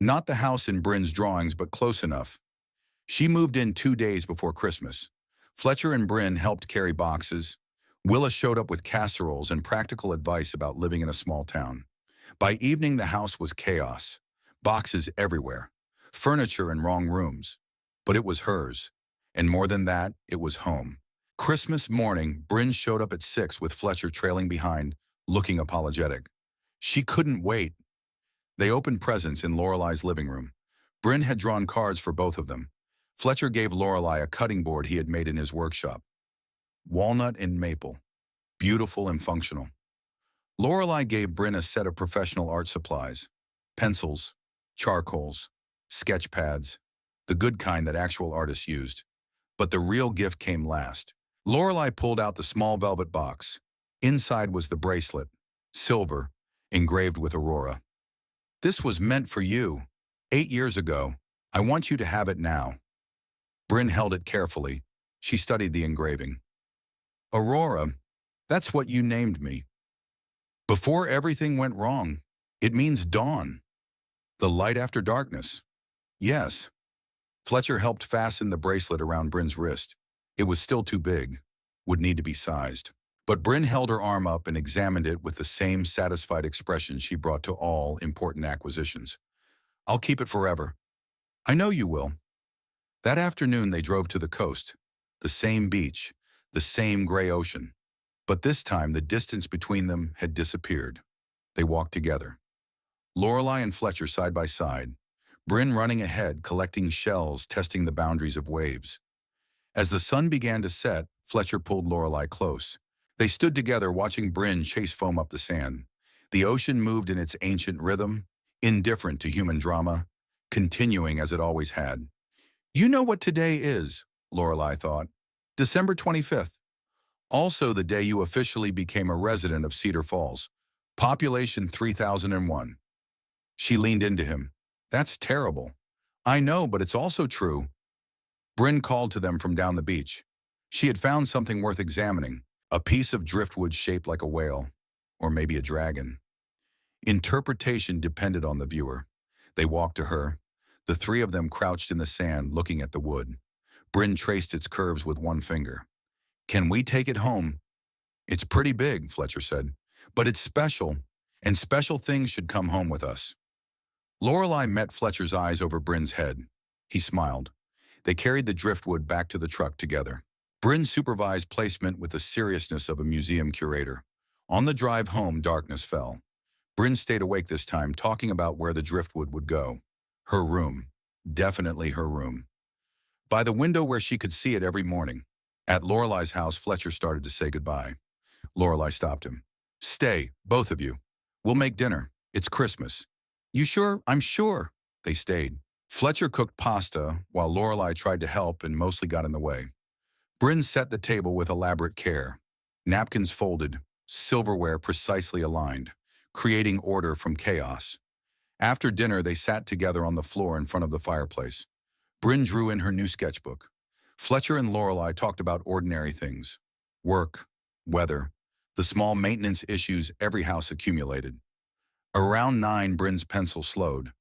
Not the house in Brynn's drawings, but close enough. She moved in 2 days before Christmas. Fletcher and Brynn helped carry boxes. Willa showed up with casseroles and practical advice about living in a small town. By evening, the house was chaos. Boxes everywhere. Furniture in wrong rooms. But it was hers. And more than that, it was home. Christmas morning, Brynn showed up at 6 with Fletcher trailing behind, looking apologetic. She couldn't wait. They opened presents in Lorelai's living room. Brynn had drawn cards for both of them. Fletcher gave Lorelai a cutting board he had made in his workshop. Walnut and maple. Beautiful and functional. Lorelai gave Brynn a set of professional art supplies. Pencils, charcoals, sketch pads, the good kind that actual artists used. But the real gift came last. Lorelai pulled out the small velvet box. Inside was the bracelet, silver, engraved with Aurora. This was meant for you. 8 years ago. I want you to have it now. Brynn held it carefully. She studied the engraving. Aurora, that's what you named me. Before everything went wrong, it means dawn. The light after darkness. Yes. Fletcher helped fasten the bracelet around Brynn's wrist. It was still too big, would need to be sized. But Brynn held her arm up and examined it with the same satisfied expression she brought to all important acquisitions. I'll keep it forever. I know you will. That afternoon they drove to the coast, the same beach, the same gray ocean. But this time the distance between them had disappeared. They walked together. Lorelai and Fletcher side by side, Brynn running ahead, collecting shells, testing the boundaries of waves. As the sun began to set, Fletcher pulled Lorelai close. They stood together watching Brynn chase foam up the sand. The ocean moved in its ancient rhythm, indifferent to human drama, continuing as it always had. You know what today is, Lorelai thought. December 25th. Also the day you officially became a resident of Cedar Falls. Population 3001. She leaned into him. That's terrible. I know, but it's also true. Brynn called to them from down the beach. She had found something worth examining, a piece of driftwood shaped like a whale, or maybe a dragon. Interpretation depended on the viewer. They walked to her. The 3 of them crouched in the sand, looking at the wood. Brynn traced its curves with one finger. Can we take it home? It's pretty big, Fletcher said, but it's special, and special things should come home with us. Lorelai met Fletcher's eyes over Brynn's head. He smiled. They carried the driftwood back to the truck together. Brynn supervised placement with the seriousness of a museum curator. On the drive home, darkness fell. Brynn stayed awake this time, talking about where the driftwood would go. Her room. Definitely her room. By the window where she could see it every morning. At Lorelai's house, Fletcher started to say goodbye. Lorelai stopped him. Stay, both of you. We'll make dinner. It's Christmas. You sure? I'm sure. They stayed. Fletcher cooked pasta while Lorelai tried to help and mostly got in the way. Brynn set the table with elaborate care. Napkins folded, silverware precisely aligned, creating order from chaos. After dinner, they sat together on the floor in front of the fireplace. Brynn drew in her new sketchbook. Fletcher and Lorelai talked about ordinary things. Work, weather, the small maintenance issues every house accumulated. Around 9, Brynn's pencil slowed.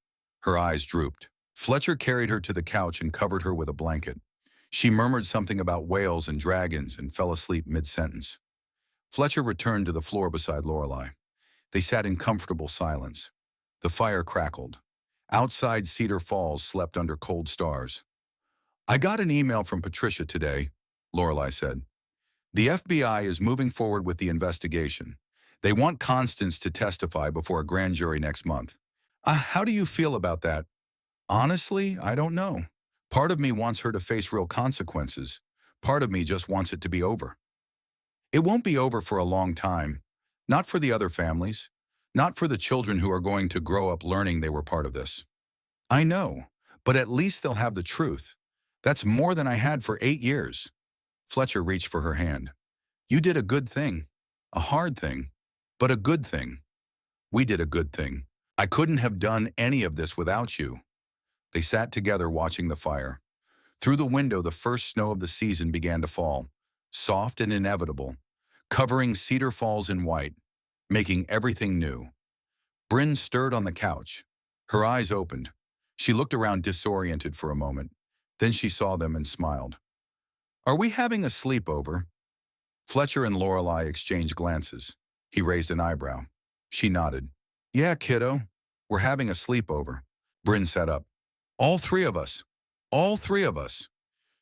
Her eyes drooped. Fletcher carried her to the couch and covered her with a blanket. She murmured something about whales and dragons and fell asleep mid-sentence. Fletcher returned to the floor beside Lorelai. They sat in comfortable silence. The fire crackled. Outside Cedar Falls slept under cold stars. "I got an email from Patricia today," Lorelai said. "The FBI is moving forward with the investigation. They want Constance to testify before a grand jury next month. How do you feel about that?" "Honestly, I don't know. Part of me wants her to face real consequences. Part of me just wants it to be over." "It won't be over for a long time. Not for the other families. Not for the children who are going to grow up learning they were part of this." "I know, but at least they'll have the truth. That's more than I had for 8 years." Fletcher reached for her hand. "You did a good thing. A hard thing, but a good thing. We did a good thing. I couldn't have done any of this without you." They sat together watching the fire. Through the window, the first snow of the season began to fall, soft and inevitable, covering Cedar Falls in white, making everything new. Brynn stirred on the couch. Her eyes opened. She looked around disoriented for a moment. Then she saw them and smiled. "Are we having a sleepover?" Fletcher and Lorelai exchanged glances. He raised an eyebrow. She nodded. "Yeah, kiddo. We're having a sleepover." Brynn sat up. "All 3 of us. All 3 of us."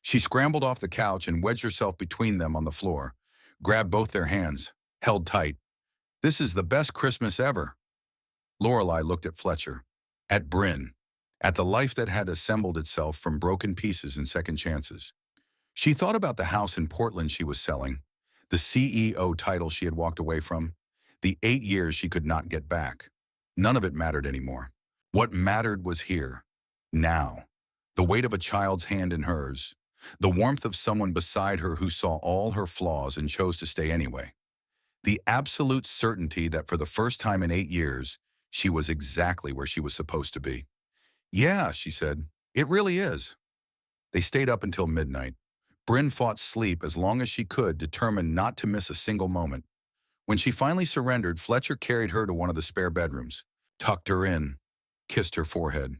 She scrambled off the couch and wedged herself between them on the floor, grabbed both their hands, held tight. "This is the best Christmas ever." Lorelai looked at Fletcher, at Brynn, at the life that had assembled itself from broken pieces and second chances. She thought about the house in Portland she was selling, the CEO title she had walked away from, the 8 years she could not get back. None of it mattered anymore. What mattered was here, now. The weight of a child's hand in hers, the warmth of someone beside her who saw all her flaws and chose to stay anyway. The absolute certainty that for the first time in 8 years, she was exactly where she was supposed to be. "Yeah," she said, "it really is." They stayed up until midnight. Brynn fought sleep as long as she could, determined not to miss a single moment. When she finally surrendered, Fletcher carried her to one of the spare bedrooms, tucked her in, kissed her forehead.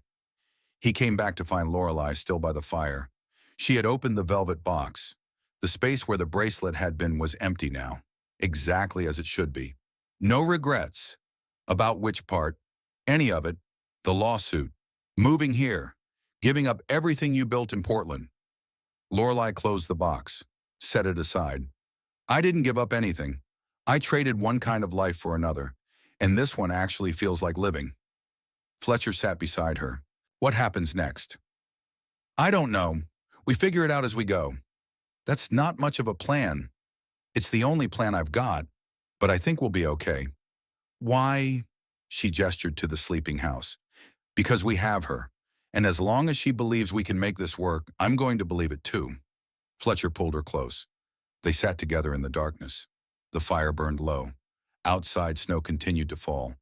He came back to find Lorelai still by the fire. She had opened the velvet box. The space where the bracelet had been was empty now, exactly as it should be. No regrets. About which part? Any of it. The lawsuit. Moving here. Giving up everything you built in Portland. Lorelai closed the box, set it aside. "I didn't give up anything. I traded one kind of life for another, and this one actually feels like living." Fletcher sat beside her. "What happens next?" "I don't know. We figure it out as we go." "That's not much of a plan." "It's the only plan I've got, but I think we'll be okay." "Why?" She gestured to the sleeping house. "Because we have her. And as long as she believes we can make this work, I'm going to believe it too." Fletcher pulled her close. They sat together in the darkness. The fire burned low. Outside, snow continued to fall,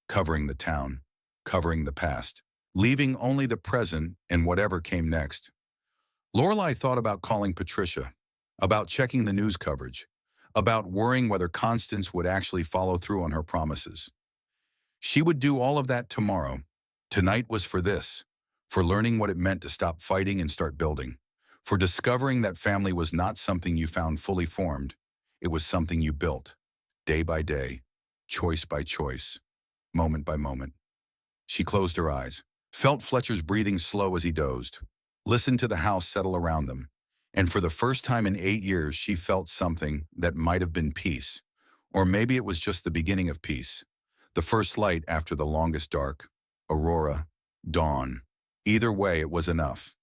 covering the town, covering the past, leaving only the present and whatever came next. Lorelai thought about calling Patricia, about checking the news coverage, about worrying whether Constance would actually follow through on her promises. She would do all of that tomorrow. Tonight was for this, for learning what it meant to stop fighting and start building, for discovering that family was not something you found fully formed. It was something you built, day by day, choice by choice, moment by moment. She closed her eyes, felt Fletcher's breathing slow as he dozed, listened to the house settle around them, and for the first time in 8 years she felt something that might have been peace, or maybe it was just the beginning of peace, the first light after the longest dark, Aurora, dawn. Either way, it was enough.